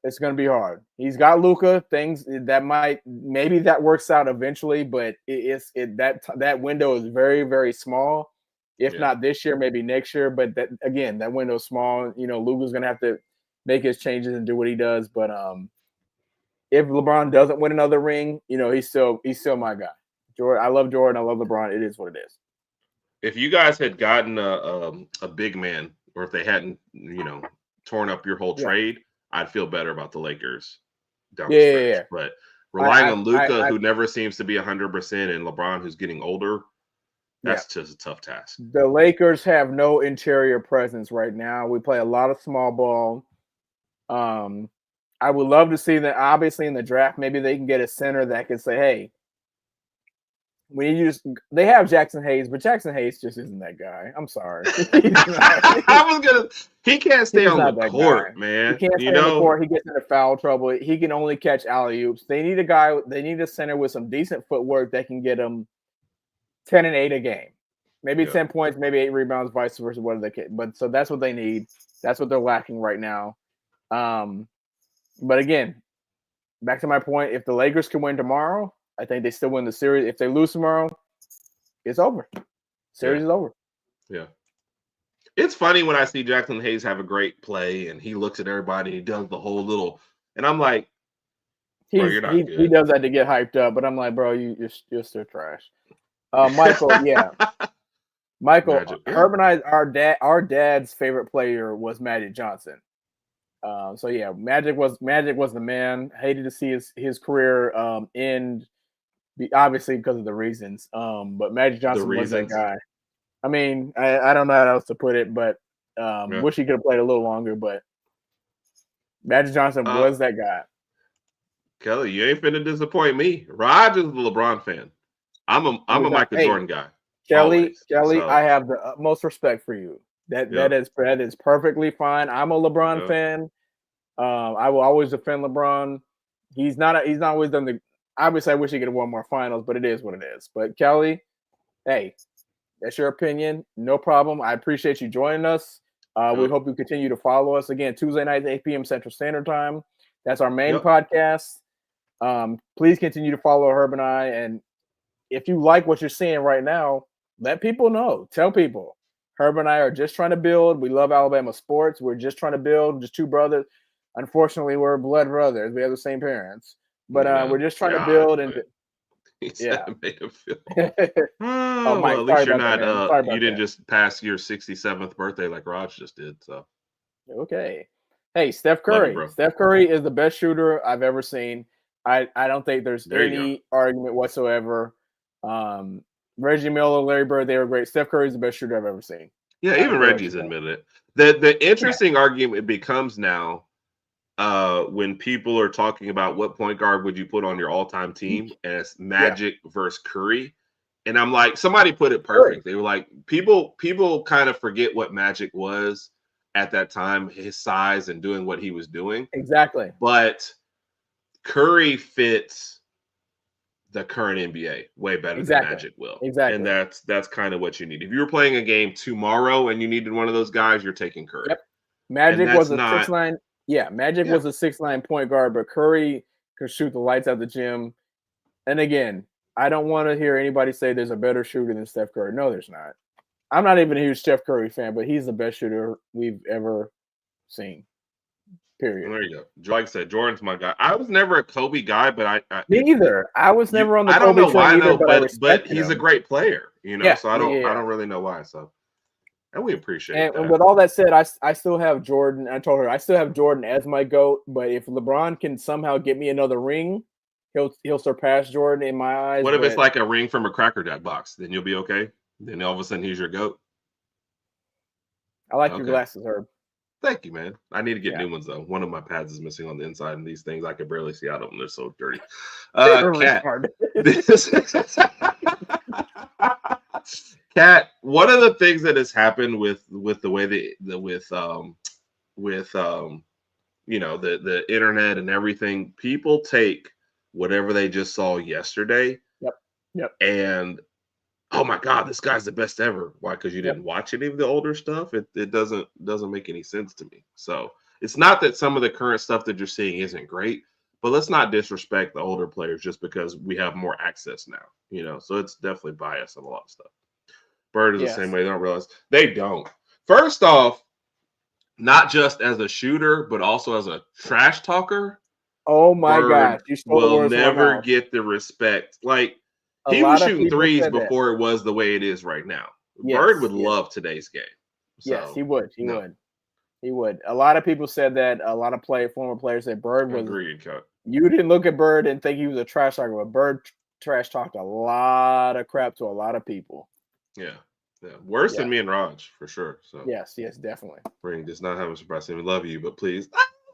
It's going to be hard. He's got Luka. Things that maybe that works out eventually, but that window is very, very small. If not this year, maybe next year. But that window's small. Luka's going to have to make his changes and do what he does. But if LeBron doesn't win another ring, he's still my guy. Jordan, I love Jordan. I love LeBron. It is what it is. If you guys had gotten a big man, or if they hadn't, torn up your whole trade, I'd feel better about the Lakers down the stretch. Yeah. But relying on Luka, who never seems to be 100%, and LeBron, who's getting older, that's just a tough task. The Lakers have no interior presence right now. We play a lot of small ball. I would love to see that. Obviously, in the draft, maybe they can get a center that can say, "Hey, they have Jackson Hayes, but Jackson Hayes just isn't that guy. I'm sorry. He can't stay on the court, man. He can't stay on the court. He gets into foul trouble. He can only catch alley-oops. They need a center with some decent footwork that can get them 10 and 8 a game. Maybe 10 points, maybe 8 rebounds, vice versa, whatever they can. But so that's what they need. That's what they're lacking right now. But again, back to my point, if the Lakers can win tomorrow, I think they still win the series. If they lose tomorrow, it's over. Series is over. Yeah. It's funny when I see Jackson Hayes have a great play and he looks at everybody, he does the whole little, and I'm like, you're not good. He does that to get hyped up, but I'm like, bro, you're still trash. Michael, Michael, Herb and I, our dad's favorite player was Magic Johnson. So yeah, Magic was the man. Hated to see his career end, obviously because of the reasons. But Magic Johnson was that guy. I mean, I don't know how else to put it, but wish he could have played a little longer. But Magic Johnson was that guy. Kelly, you ain't finna disappoint me. Rodg is a LeBron fan. I'm a Michael Jordan guy. Kelly, I have the utmost respect for you. That is perfectly fine. I'm a LeBron fan. I will always defend LeBron. He's not always done the. Obviously, I wish he could have won more finals, but it is what it is. But Kelly, hey, that's your opinion. No problem. I appreciate you joining us. We hope you continue to follow us again Tuesday nights, 8 p.m. Central Standard Time. That's our main podcast. Please continue to follow Herb and I. And if you like what you're seeing right now, let people know. Tell people. Herb and I are just trying to build. We love Alabama sports. We're just trying to build. Just two brothers. Unfortunately, we're blood brothers. We have the same parents. But we're just trying to build. And made him feel. Mike, well, at least you're not. You didn't just pass your 67th birthday like Rodg just did. So okay. Hey, Steph Curry. Steph Curry is the best shooter I've ever seen. I don't think there's any argument whatsoever. Reggie Miller, Larry Bird, they were great. Steph Curry is the best shooter I've ever seen. Yeah, even Reggie's admitted it. The interesting argument becomes now when people are talking about what point guard would you put on your all-time team, and it's Magic versus Curry. And I'm like, somebody put it perfect. They were like, people kind of forget what Magic was at that time, his size and doing what he was doing. Exactly. But Curry fits the current NBA way better than Magic will. Exactly. And that's kind of what you need. If you were playing a game tomorrow and you needed one of those guys, you're taking Curry. Yep. Magic was a 6'9". Yeah, Magic was a 6'9" point guard, but Curry could shoot the lights out the gym. And again, I don't want to hear anybody say there's a better shooter than Steph Curry. No, there's not. I'm not even a huge Steph Curry fan, but he's the best shooter we've ever seen. Period. There you go. Like I said, Jordan's my guy. I was never a Kobe guy, but me neither. I was never on the Kobe train why either, though, but he's a great player, so I don't really know why. So, and we appreciate that. And with all that said, I still have Jordan. I told her I still have Jordan as my GOAT, but if LeBron can somehow get me another ring, he'll surpass Jordan in my eyes. What if it's like a ring from a Cracker Jack box? Then you'll be okay. Then all of a sudden he's your GOAT. I like your glasses, Herb. Thank you, man. I need to get new ones though. One of my pads is missing on the inside, and these things I can barely see out of them. They're so dirty. Kat, one of the things that has happened with the way the internet and everything, people take whatever they just saw yesterday. Yep. And oh my God, this guy's the best ever. Why? Because you didn't watch any of the older stuff. It doesn't make any sense to me. So it's not that some of the current stuff that you're seeing isn't great, but let's not disrespect the older players just because we have more access now. So it's definitely biased on a lot of stuff. Bird is the same way. They don't realize they don't. First off, not just as a shooter, but also as a trash talker. Oh my gosh, you will never get the respect. Like, he was shooting threes before it was the way it is right now. Bird would love today's game. So, yes, he would. He would. A lot of people said that. A lot of former players said Bird was. Agreed, Chuck. You didn't look at Bird and think he was a trash talker, but Bird trash talked a lot of crap to a lot of people. Yeah. Worse than me and Rodg, for sure. So yes, definitely. Ring does not have a surprise. We love you, but please.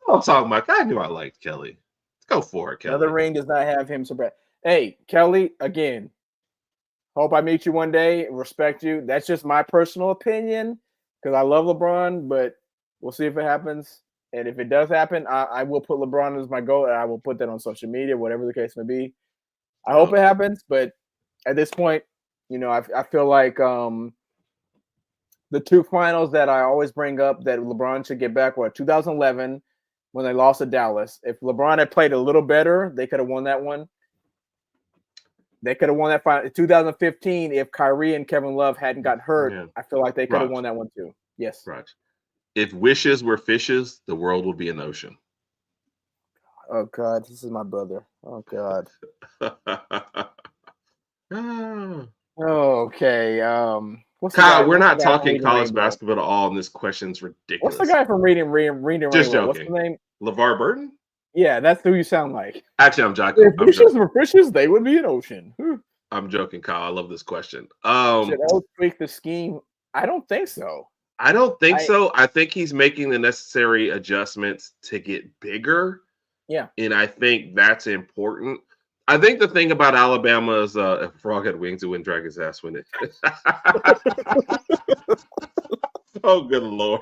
I'm talking about. I knew I liked Kelly. Let's go for it, Kelly. Another ring does not have him surprise. Hey, Kelly, again. Hope I meet you one day. Respect you. That's just my personal opinion because I love LeBron, but we'll see if it happens. And if it does happen, I will put LeBron as my goal, and I will put that on social media, whatever the case may be. I hope it happens, but at this point, I feel like the two finals that I always bring up that LeBron should get back were 2011 when they lost to Dallas. If LeBron had played a little better, they could have won that one. They could have won that final. 2015, if Kyrie and Kevin Love hadn't got hurt, I feel like they could have won that one too. Yes. Right. If wishes were fishes, the world would be an ocean. Oh, God. This is my brother. Oh, God. Okay. Kyle, we're not talking college basketball at all, and this question's ridiculous. What's the guy from Reading Just Rainbow? joking. What's the name? LeVar Burton? Yeah, that's who you sound like. Actually, I'm joking. If wishes were fishes, they would be an ocean. I'm joking, Kyle. I love this question. Should Oak tweak the scheme? I don't think so. I don't think so. I think he's making the necessary adjustments to get bigger. Yeah. And I think that's important. I think the thing about Alabama is if Frog had wings, it wouldn't drag his ass, wouldn't it? Oh, good Lord.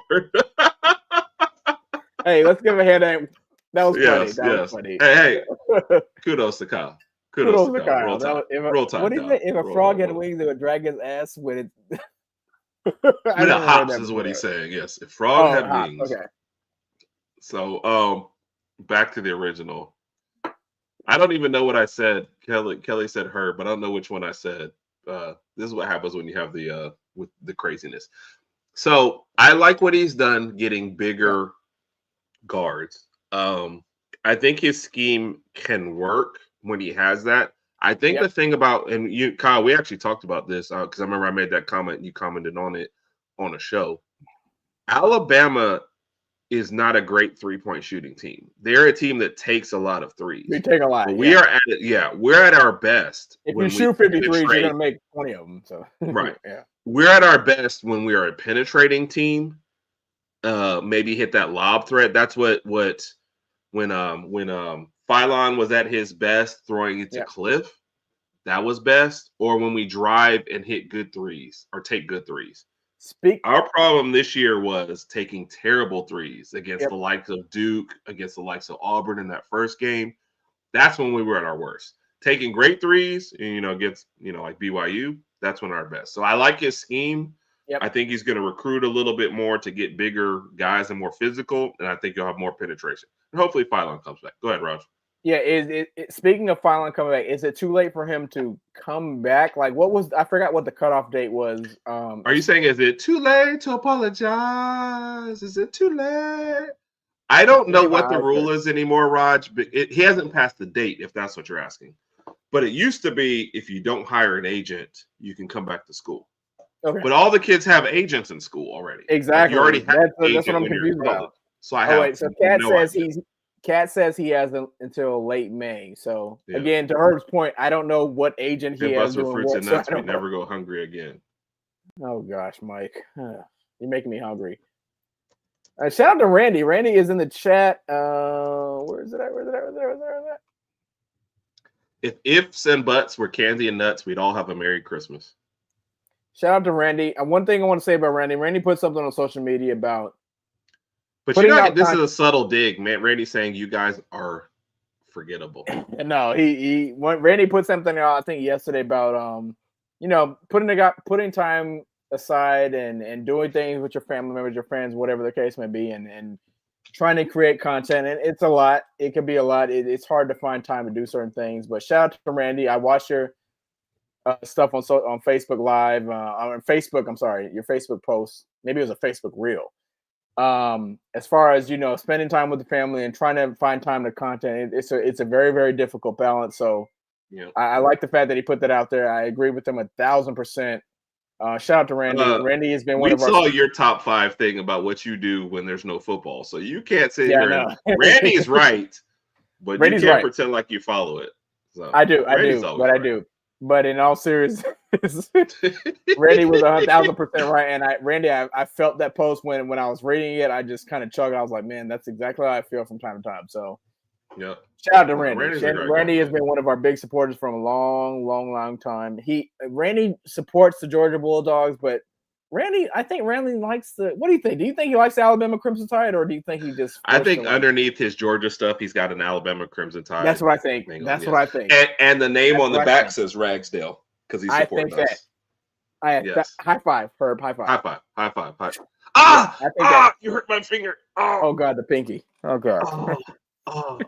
Hey, let's give a hand out. That was funny. That was funny. Hey, kudos to Kyle. Kudos to Kyle. Roll time. What do you think? If a frog had wings, it would drag his ass when it. When it hops is what he's saying. Yes, if frog had wings. Okay. So, back to the original. I don't even know what I said. Kelly said her, but I don't know which one I said. This is what happens when you have the with the craziness. So I like what he's done, getting bigger guards. I think his scheme can work when he has that. I think the thing about, and you, Kyle, we actually talked about this because I remember I made that comment and you commented on it on a show. Alabama is not a great three-point shooting team. They're a team that takes a lot of threes. We take a lot. We are at it. Yeah, we're at our best. If you shoot 53, you're going to make 20 of them. So right. Yeah. We're at our best when we are a penetrating team. Maybe hit that lob threat. That's when Phylon was at his best throwing it to Cliff. That was best. Or when we drive and hit good threes or take good threes. Our problem this year was taking terrible threes against the likes of Duke, against the likes of Auburn in that first game. That's when we were at our worst. Taking great threes, and against like BYU, that's when our best. So I like his scheme. I think he's going to recruit a little bit more to get bigger guys and more physical, and I think you'll have more penetration. And hopefully Phylon comes back. Go ahead, Rodg. Yeah, speaking of Phylon coming back, is it too late for him to come back? Like, I forgot what the cutoff date was. Are you saying, is it too late to apologize? Is it too late? I don't know what the rule is anymore, Rodg, but he hasn't passed the date, if that's what you're asking. But it used to be if you don't hire an agent, you can come back to school. Okay. But all the kids have agents in school already. Exactly. Like you already have that's what I'm confused about. So I have so Cat says he has until late May. So again, to Herb's point, I don't know what agent he has doing fruits what, and nuts. We never go hungry again. Oh gosh, Mike, you're making me hungry. Shout out to Randy. Randy is in the chat. Where is it at? Where is it at? If ifs and buts were candy and nuts, we'd all have a Merry Christmas. Shout out to Randy. And one thing I want to say about Randy, Randy put something on social media about. But this is a subtle dig, man. Randy's saying you guys are forgettable. No, Randy put something out, I think yesterday about putting time aside and doing things with your family members, your friends, whatever the case may be, and trying to create content. And it's a lot. It can be a lot. It's hard to find time to do certain things. But shout out to Randy. I watched your stuff on Facebook Live, on Facebook. I'm sorry, your Facebook post. Maybe it was a Facebook reel. As far as spending time with the family and trying to find time to content, it's a very, very difficult balance. So I like the fact that he put that out there. I agree with him 1,000%. Shout out to Randy. Randy has been one of our. We saw your top 5 thing about what you do when there's no football, so you can't say Randy's right, but Randy's you can't pretend like you follow it. So I do, but I do. But in all seriousness, Randy was 1,000% right, and I felt that post when I was reading it. I just kind of chugged. I was like, man, that's exactly how I feel from time to time. So, yeah. Shout out to Randy. Randy has been one of our big supporters from a long time. Randy supports the Georgia Bulldogs, but I think Randy likes the. What do you think? Do you think he likes the Alabama Crimson Tide, or do you think he just? I think underneath his Georgia stuff, he's got an Alabama Crimson Tide. That's what I think. That's what I think. And the name on the back says Ragsdale because he's supporting us. High five, Herb. High five. High five. You hurt my finger. Oh God, the pinky. Oh God. Oh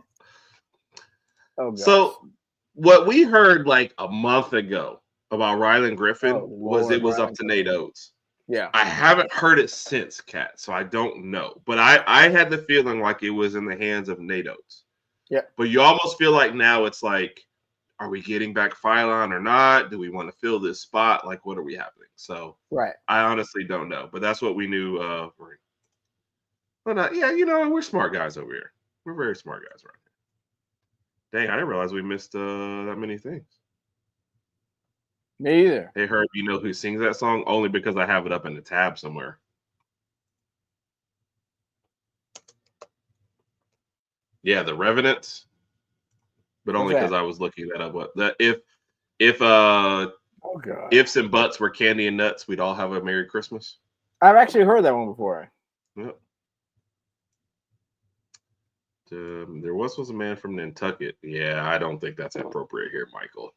God. So what we heard like a month ago about Rylan Griffin it was up to Nate Oates. Yeah. I haven't heard it since, Kat, so I don't know. But I had the feeling like it was in the hands of Nate Oates. Yeah. But you almost feel like now it's like, are we getting back Phylon or not? Do we want to fill this spot? Like, what are we happening? So I honestly don't know. But that's what we knew. But we're smart guys over here. We're very smart guys right here. Dang, I didn't realize we missed that many things. Me either. Hey, Herb, you know who sings that song? Only because I have it up in the tab somewhere. Yeah, The Revenants. But only because I was looking that up. Ifs and buts were candy and nuts, we'd all have a Merry Christmas. I've actually heard that one before. Yep. There was a man from Nantucket. Yeah, I don't think that's appropriate here, Michael.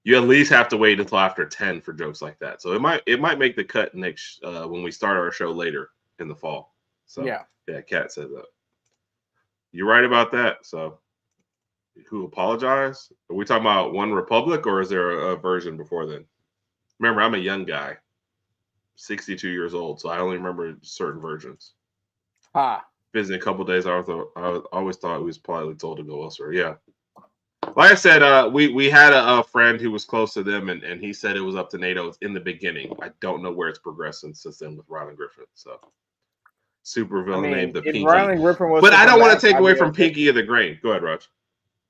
You at least have to wait until after 10 for jokes like that. So it might make the cut next when we start our show later in the fall. So yeah, Kat said that. You're right about that. So who apologized? Are we talking about One Republic or is there a version before then? Remember, I'm a young guy, 62 years old, so I only remember certain versions. Visiting a couple days, I always thought he was politely told to go elsewhere. Yeah. Like I said, we had a friend who was close to them, and he said it was up to NATO in the beginning. I don't know where it's progressing since then with Rylan Griffin. So, super villain named the Pinky. But I don't want to take away from Pinky of the Grain. Go ahead, Raj.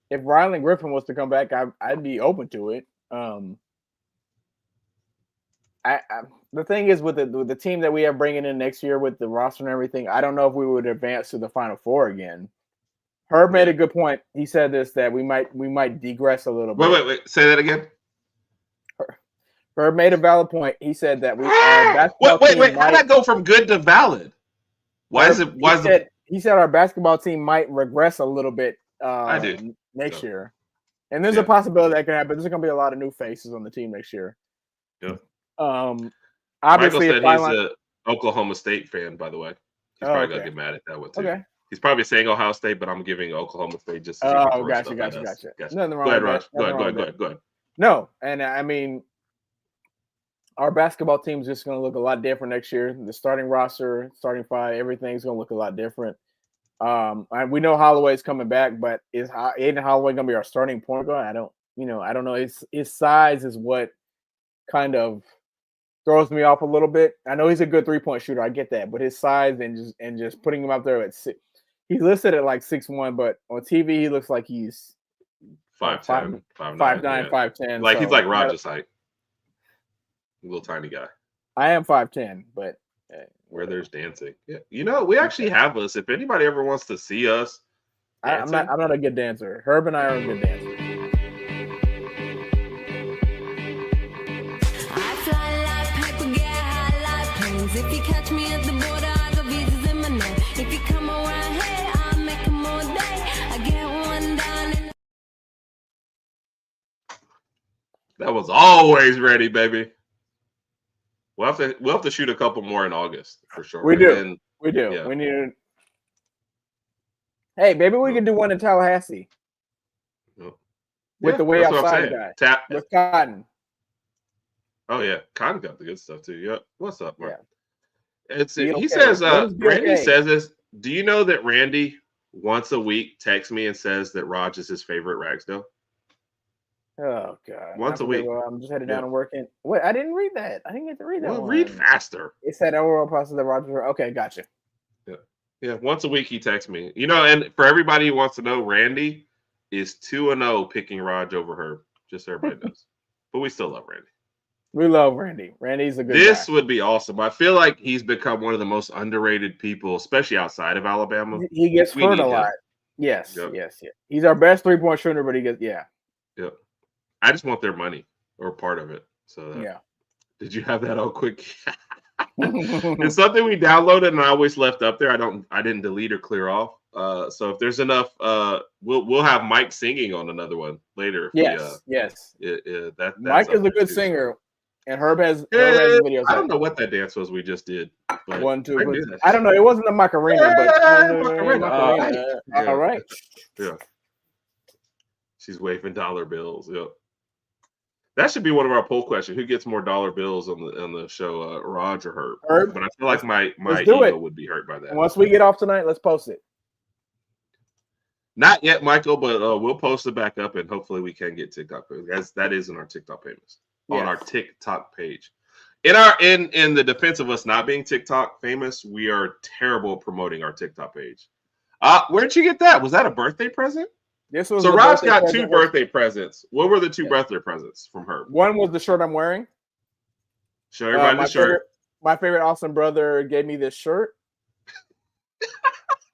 If Rylan Griffin was to come back, I'd be open to it. The thing is with the team that we have bringing in next year with the roster and everything, I don't know if we would advance to the Final Four again. Herb made a good point. He said that we might digress a little bit. Wait. Say that again. Herb made a valid point. He said that we. Wait. How'd that go from good to valid? He said our basketball team might regress a little bit next year, and there's a possibility that can happen. There's going to be a lot of new faces on the team next year. Yeah. Obviously, Michael said he's an Oklahoma State fan. By the way, he's probably going to get mad at that one too. Okay. He's probably saying Ohio State, but I'm giving Oklahoma State just. Gotcha. Nothing wrong. Go ahead, Raj. Go ahead. No, and I mean, our basketball team is just going to look a lot different next year. The starting roster, starting five, everything's going to look a lot different. We know Holloway's coming back, but is Aiden Holloway going to be our starting point guard? I don't know. His size is what kind of throws me off a little bit. I know he's a good 3-point shooter. I get that, but his size and just putting him up there at 6. He's listed at like 6'1", but on TV he looks like he's 5'10", 5'9", 5'10". Like he's like Rodg's height, little tiny guy. I am 5'10", but where there's dancing, we actually have us. If anybody ever wants to see us, I'm not a good dancer. Herb and I are good dancers. I fly like paper, get high like planes. If you catch me at the border, I got visas in my name. If you come around here, I'll make them all day. I get one down. That was always ready, baby. We'll have to shoot a couple more in August for sure. We do. Yeah. We need to. Hey, maybe we can do one in Tallahassee. With the way outside guy. With Cotton. Oh yeah, Cotton got the good stuff too. Yep. What's up, Mark? Yeah. He says. Randy says this. Do you know that Randy once a week texts me and says that Rodg is his favorite Ragsdale? Oh God! Once a week. I'm just headed down and working. Wait, I didn't read that. I didn't get to read that. Well, one. read faster. It said overall process of Rodgerick. Okay, gotcha. Yeah. Once a week he texts me. And for everybody who wants to know, Randy is 2-0 picking Rodg over Herb. Just so everybody knows. But we still love Randy. We love Randy. Randy's a good This guy. would be awesome. I feel like he's become one of the most underrated people, especially outside of Alabama. He gets hurt a lot. Yes, yes. He's our best 3-point shooter, but he gets Yep. I just want their money or part of it. So Did you have that all quick? It's something we downloaded and I always left up there. I didn't delete or clear off. So if there's enough, we'll have Mike singing on another one later. Yes. Mike is a good singer, and Herb has videos. I don't know what that dance was we just did. 1, 2. I don't know. It wasn't a Macarena, but Macarena. All right. Yeah. She's waving dollar bills. Yep. That should be one of our poll questions. Who gets more dollar bills on the show, Rodg or Herb? Herb. But I feel like my ego would be hurt by that. And once we get off tonight, let's post it. Not yet, Michael, but we'll post it back up, and hopefully we can get TikTok payments. That is in our TikTok payments on our TikTok page. In the defense of us not being TikTok famous, we are terrible at promoting our TikTok page. Where'd you get that? Was that a birthday present? So Rod's got 2 birthday presents. What were the 2 birthday presents from Herb? One was the shirt I'm wearing. Show everybody the shirt. My favorite awesome brother gave me this shirt.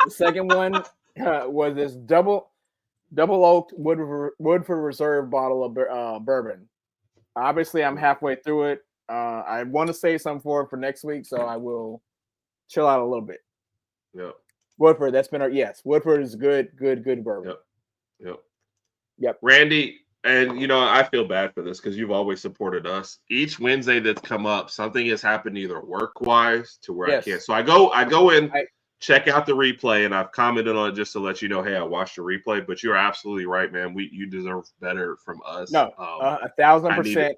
The second one was this double oaked Woodford Reserve bottle of bourbon. Obviously, I'm halfway through it. I want to save some for next week, so I will chill out a little bit. Yep. Woodford, that's been Woodford is good bourbon. Yep. Randy, and I feel bad for this because you've always supported us. Each Wednesday that's come up, something has happened either work-wise to where I can't. So I go in, check out the replay, and I've commented on it just to let you know, hey, I watched the replay. But you're absolutely right, man. You deserve better from us. No, 1,000%.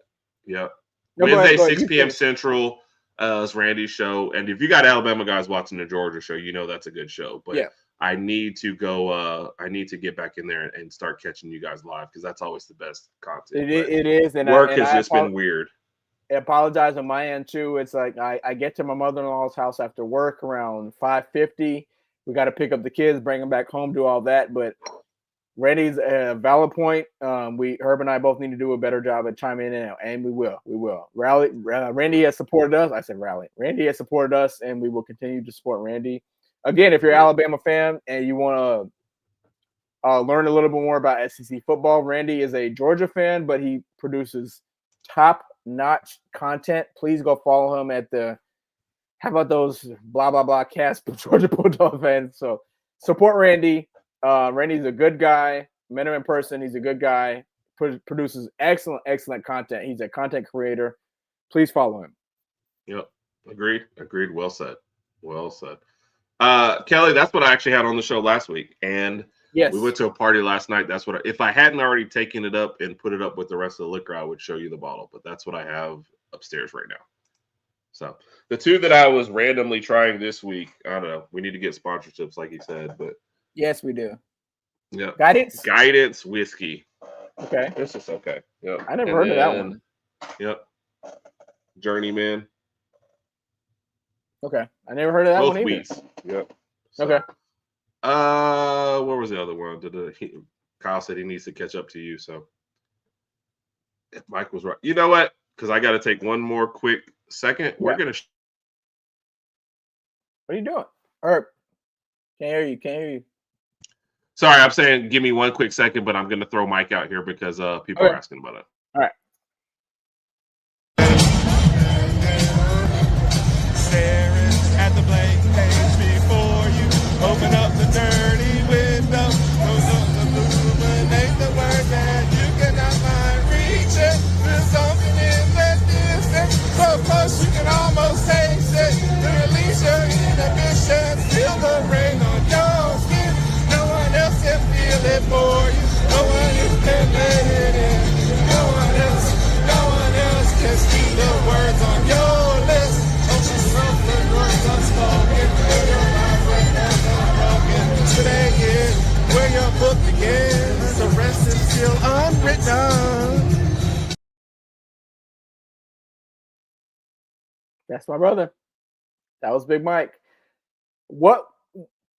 Yep. Wednesday, 6 p.m. Central is Randy's show. And if you got Alabama guys watching the Georgia show, that's a good show. But I need to go. I need to get back in there and start catching you guys live because that's always the best content. It is. And work has just been weird. I apologize on my end too. It's like I get to my mother-in-law's house after work around 5:50. We got to pick up the kids, bring them back home, do all that. But Randy's a valid point. Herb and I both need to do a better job at chiming in, and we will. Rally. Randy has supported us. I said rally. Randy has supported us, and we will continue to support Randy. Again, if you're an Alabama fan and you want to learn a little bit more about SEC football, Randy is a Georgia fan, but he produces top-notch content. Please go follow him at how about those blah, blah, blah cast of Georgia Bulldog fans. So support Randy. Randy's a good guy. Met him in person. He's a good guy. Produces excellent content. He's a content creator. Please follow him. Yep. Agreed. Well said. Kelly, that's what I actually had on the show last week. And we went to a party last night. That's what if I hadn't already taken it up and put it up with the rest of the liquor, I would show you the bottle. But that's what I have upstairs right now. So the 2 that I was randomly trying this week, I don't know. We need to get sponsorships, like you said, but yes, we do. Yeah. Guidance whiskey. Okay. This is okay. Yep. I never heard of that one. Yep. Journeyman. Okay. I never heard of that Both one either. wheats. Yep. So, okay. What was the other one? Kyle said he needs to catch up to you. So if Mike was right. You know what? Because I got to take one more quick second. We're going to. What are you doing? Herb. Can't hear you. Sorry, I'm saying give me one quick second, but I'm going to throw Mike out here because people are asking about it. All right. Staring at the blank page before you. Open up the dirty window. Illuminate the word that you cannot find. Reach it. There's something in the distance. So close you can almost taste it. To release your inhibitions. Feel the rain on your skin. No one else can feel it for you. No one else can let it in. No one That's my brother. That was Big Mike. What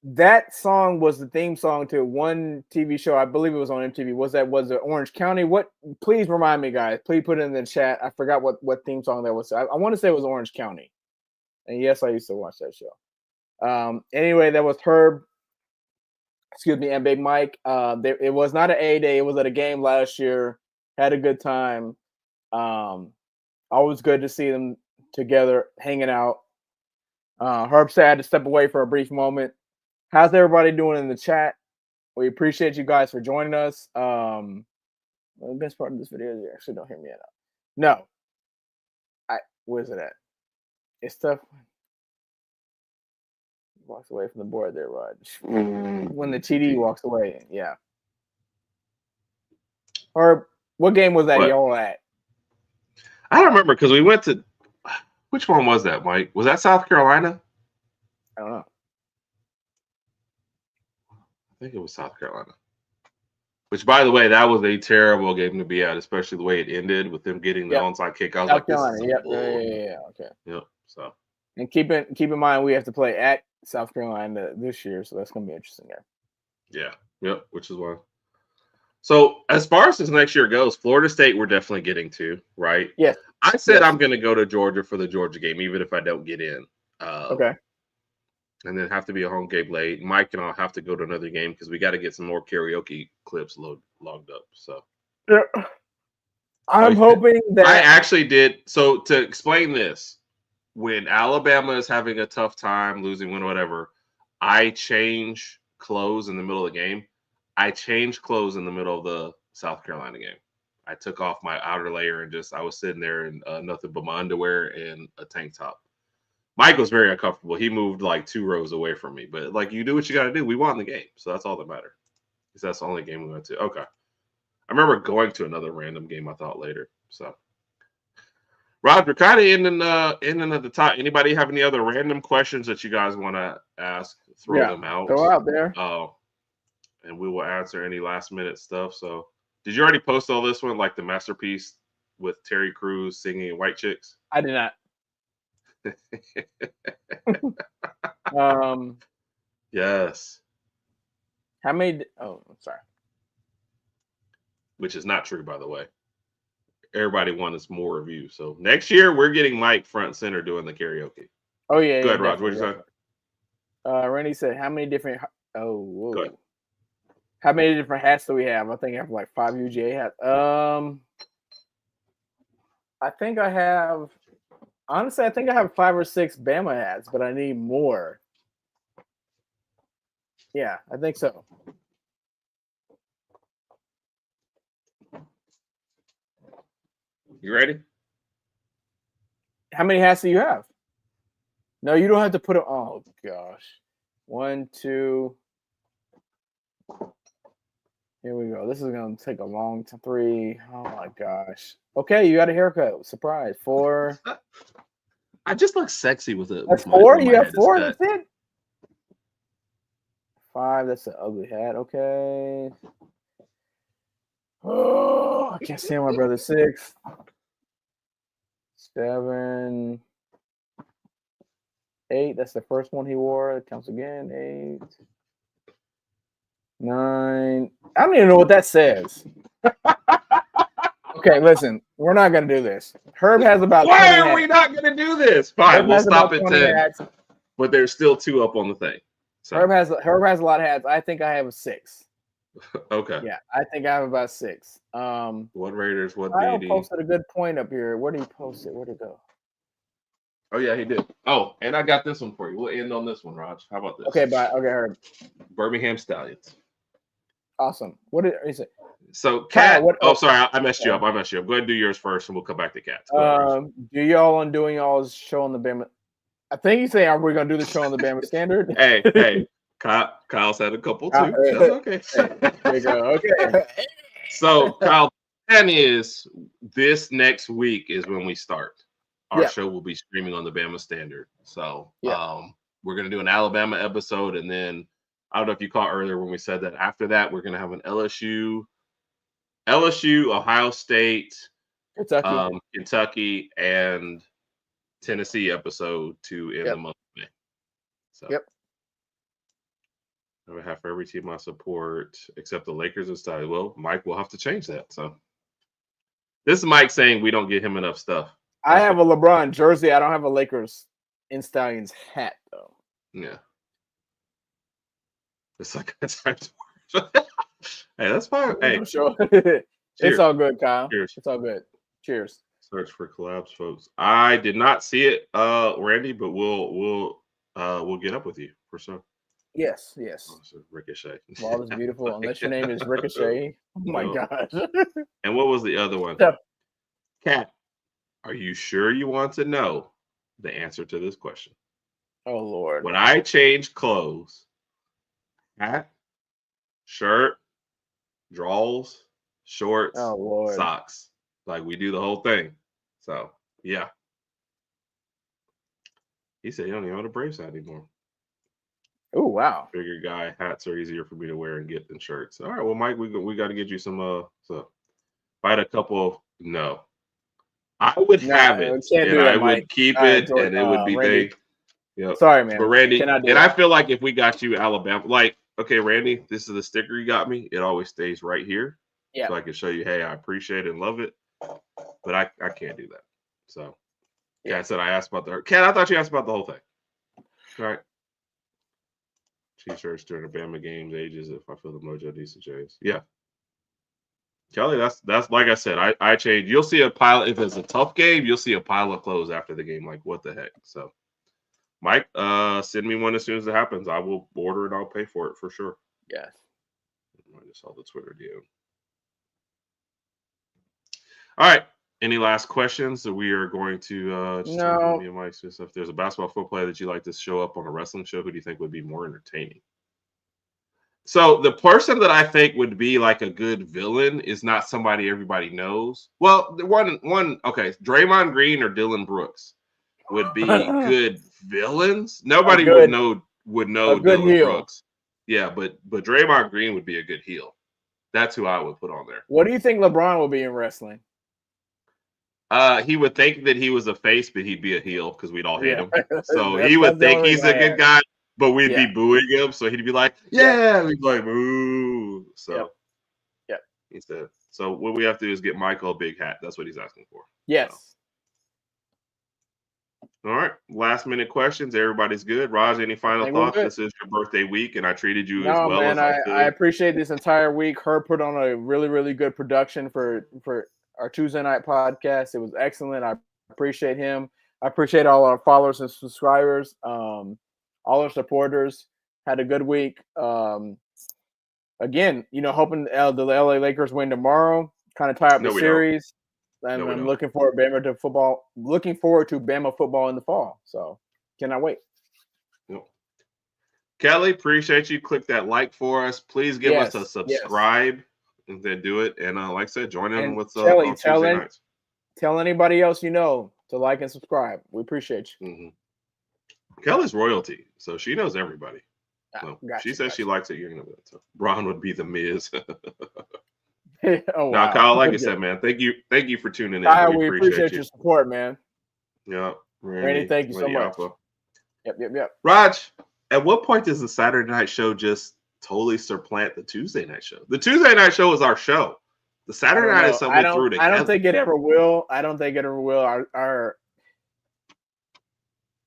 that song was the theme song to one TV show. I believe it was on MTV. Was it Orange County? What? Please remind me, guys. Please put it in the chat. I forgot what theme song that was. I want to say it was Orange County. And yes, I used to watch that show. Anyway, that was Herb. Excuse me, and Big Mike. It was not an A day. It was at a game last year. Had a good time. Always good to see them together, hanging out. Herb said I had to step away for a brief moment. How's everybody doing in the chat? We appreciate you guys for joining us. The best part of this video is you actually don't hear me at all. No. Where's it at? It's tough. Walks away from the board there, Rod. When the TD walks away, yeah. Herb, what game was that y'all at? I don't remember because we went to. Which one was that, Mike? Was that South Carolina? I don't know. I think it was South Carolina. Which, by the way, that was a terrible game to be at, especially the way it ended with them getting the onside kick. I was South Carolina. Yeah. Okay. Yep. So. And keep in mind we have to play at South Carolina this year, so that's going to be interesting there. Yeah. Yep. Which is why. So as far as this next year goes, Florida State we're definitely getting to, right? Yes. I said I'm going to go to Georgia for the Georgia game, even if I don't get in. Okay. And then have to be a home game late. Mike and I'll have to go to another game because we got to get some more karaoke clips logged up. So yeah. I'm hoping that I actually did. So to explain this, when Alabama is having a tough time, losing, win, whatever, I change clothes in the middle of the game. I changed clothes in the middle of the South Carolina game. I took off my outer layer and I was sitting there in nothing but my underwear and a tank top. Mike was very uncomfortable. He moved like 2 rows away from me. But like, you do what you got to do. We won the game. So that's all that mattered. Because that's the only game we went to. Okay. I remember going to another random game I thought later. So, Roger, kind of ending at the top. Anybody have any other random questions that you guys want to ask? Throw them out. Throw out there. And we will answer any last minute stuff. So, did you already post all this one, like the masterpiece with Terry Crews singing White Chicks? I did not. Yes. How many? Oh, sorry. Which is not true, by the way. Everybody wants more reviews. So next year we're getting Mike front and center doing the karaoke. Oh yeah. Go ahead, Rodg. What you say? Randy said, "How many different?" Oh, whoa. Go ahead. How many different hats do we have? I think I have like 5 UGA hats. I think I have. Honestly, I think I have 5 or 6 Bama hats, but I need more. Yeah, I think so. You ready? How many hats do you have? No, you don't have to put them. Oh, gosh. 1, 2. Here we go. This is going to take a long time. 3. Oh, my gosh. Okay, you got a haircut. Surprise. 4. I just look sexy with it. That's 4? You have 4? That's it? 5. That's an ugly hat. Okay. Oh, I can't stand my brother. 6. 7. 8. That's the first one he wore. It counts again. 8. 9. I don't even know what that says. Okay, listen. We're not going to do this. Herb has about. Why are we not going to do this? Fine, we'll stop at 10. Hats. But there's still 2 up on the thing. So. Herb has a lot of hats. I think I have a 6. Okay. Yeah, I think I have about 6. What Raiders? What Kyle BD? posted a good point up here. Where did he post it? Where'd it go? Oh yeah, he did. Oh, and I got this one for you. We'll end on this one, Raj. How about this? Okay, bye. Okay, Herb. Birmingham Stallions. Awesome. What did he say? So, Cat. Sorry, I messed you up. Go ahead and do yours first, and we'll come back to Cats. Do y'all on doing y'all's show on the Bama? I think he's saying, are we going to do the show on the Bama Standard? Hey. Kyle's had a couple too. That's okay. There you go. Okay. So, Kyle, the plan is this next week is when we start. Our show will be streaming on the Bama Standard. So, we're going to do an Alabama episode, and then I don't know if you caught earlier when we said that after that we're going to have an LSU, Ohio State, Kentucky, and Tennessee episode to end the month of May. So I would have for every team I support except the Lakers and style. Well, Mike will have to change that. So this is Mike saying we don't get him enough stuff. I have a LeBron jersey. I don't have a Lakers in Stallions hat though. Yeah. It's like that's hey, that's fine. Hey, sure. It's all good, Kyle. Cheers. It's all good. Cheers. Search for collabs, folks. I did not see it, Randy, but we'll get up with you for sure. Yes. Oh, Ricochet. All is beautiful. Unless your name is Ricochet. Oh my gosh. And what was the other one? Kat, are you sure you want to know the answer to this question? Oh Lord. When I change clothes, hat, shirt, drawers, shorts, socks. Like we do the whole thing. So yeah. He said he don't even know the Braves hat anymore. Oh wow. Bigger guy, hats are easier for me to wear and get than shirts. All right, well, Mike, we got to get you some so if I had a couple, no. I would have it and I would keep it and it would be Randy. Yep. Sorry, man. But Randy, I feel like if we got you Alabama, like, okay, Randy, this is the sticker you got me. It always stays right here. Yeah. So I can show you, hey, I appreciate it and love it. But I can't do that. So yeah, I said I asked about the Kat, I thought you asked about the whole thing. All right. T-shirts during the Bama games ages if I feel the mojo decent James. Yeah. Kelly, that's like I said, I changed. You'll see a pile if it's a tough game, you'll see a pile of clothes after the game. Like, what the heck? So Mike, send me one as soon as it happens. I will order it, I'll pay for it for sure. Yes. I just saw the Twitter DM. All right. Any last questions? We are going to just no. Me and Mike. So if there's a basketball football player that you like to show up on a wrestling show, who do you think would be more entertaining? So the person that I think would be like a good villain is not somebody everybody knows. Well, one okay, Draymond Green or Dylan Brooks would be good villains. Nobody would know Dylan Brooks. Yeah, but Draymond Green would be a good heel. That's who I would put on there. What do you think LeBron will be in wrestling? He would think that he was a face, but he'd be a heel because we'd all hate him. So he would think he's a good guy, but we'd be booing him. So he'd be like, yeah. We'd be like, boo. So he said, so what we have to do is get Michael a big hat. That's what he's asking for. Yes. So. All right. Last minute questions. Everybody's good. Raj, any final thoughts? This is your birthday week, and I treated you as well as I could. I appreciate this entire week. Herb put on a really, really good production for our Tuesday night podcast. It was excellent. I appreciate him. I appreciate all our followers and subscribers. All our supporters had a good week. Again, hoping the LA Lakers win tomorrow, kind of tie up the series. And I'm looking forward to Bama football. Looking forward to Bama football in the fall. So cannot wait. Yep. Kelly, appreciate you. Click that like for us. Please give us a subscribe. Yes. And then do it, and like I said, join in with Kelly, on Tuesday nights. Tell anybody else you know to like and subscribe. We appreciate you. Mm-hmm. Kelly's royalty, so she knows everybody. So she says she likes it. You're gonna so Braun would be the Miz. Now, Kyle, like I said, man, thank you for tuning in. Kyle, we appreciate your support, man. Yeah, Randy, thank you so much. Alpha. Yep. Raj, at what point does the Saturday night show just totally supplant the Tuesday night show? The Tuesday night show is our show. The Saturday night is something we threw together. I don't think it ever will. Our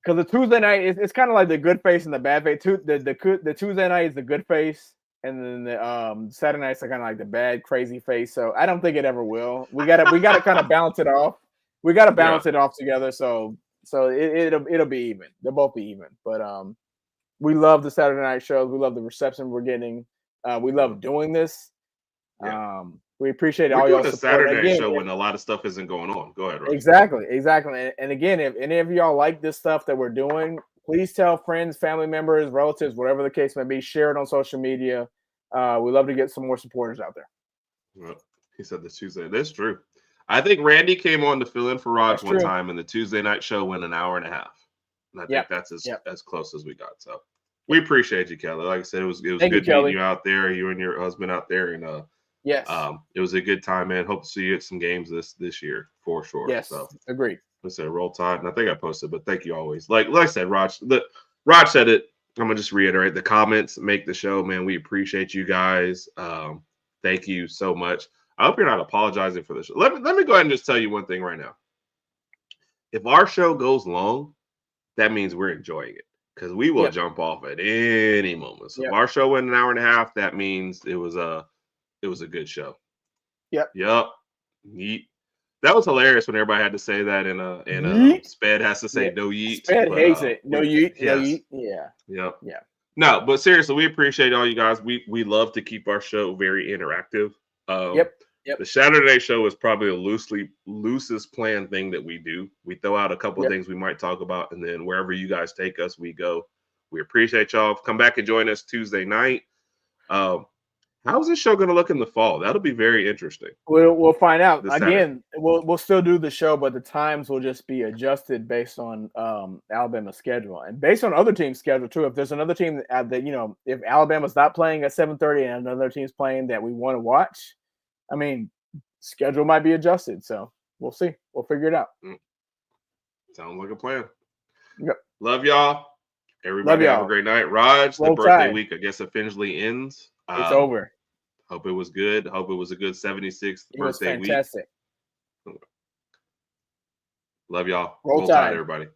because the Tuesday night it's kind of like the good face and the bad face. The Tuesday night is the good face, and then the Saturday nights are kind of like the bad crazy face. So I don't think it ever will. We gotta kind of balance it off. We gotta balance it off together. So it'll be even. They'll both be even. But we love the Saturday night shows. We love the reception we're getting. We love doing this. Yeah. We appreciate all your support. Saturday night show when a lot of stuff isn't going on. Go ahead, Raj. Exactly. And again, if any of y'all like this stuff that we're doing, please tell friends, family members, relatives, whatever the case may be. Share it on social media. We love to get some more supporters out there. Well, he said this Tuesday. That's true. I think Randy came on to fill in for Raj one time, and the Tuesday night show went an hour and a half. And I think that's as close as we got. So we appreciate you, Kelly. Like I said, it was good meeting you out there, you and your husband out there, and it was a good time, man. Hope to see you at some games this year for sure. Yes, so agreed. Let's say Roll Tide, and I think I posted, but thank you always. Like I said, Rog said it. I'm gonna just reiterate the comments make the show, man. We appreciate you guys. Thank you so much. I hope you're not apologizing for this. Let me go ahead and just tell you one thing right now. If our show goes long, that means we're enjoying it because we will jump off at any moment. So if our show went an hour and a half, that means it was a good show. Yep. Yeet. That was hilarious when everybody had to say that and Sped has to say no yeet. Sped hates it. No yeet. No yeet. Yeah. Yep. Yeah. No, but seriously, we appreciate all you guys. We love to keep our show very interactive. Yep. The Saturday show is probably the loosest planned thing that we do. We throw out a couple of things we might talk about, and then wherever you guys take us, we go. We appreciate y'all. Come back and join us Tuesday night. How's this show going to look in the fall? That'll be very interesting. We'll find out. Again, we'll still do the show, but the times will just be adjusted based on Alabama's schedule and based on other teams' schedule too. If there's another team that if Alabama's not playing at 7:30 and another team's playing that we want to watch, I mean, schedule might be adjusted. So we'll see. We'll figure it out. Sounds like a plan. Yep. Love y'all. Everybody have a great night. Rodg, the birthday week, I guess, officially ends. It's over. Hope it was good. Hope it was a good 76th birthday week. Fantastic. Love y'all. Roll Tide, everybody.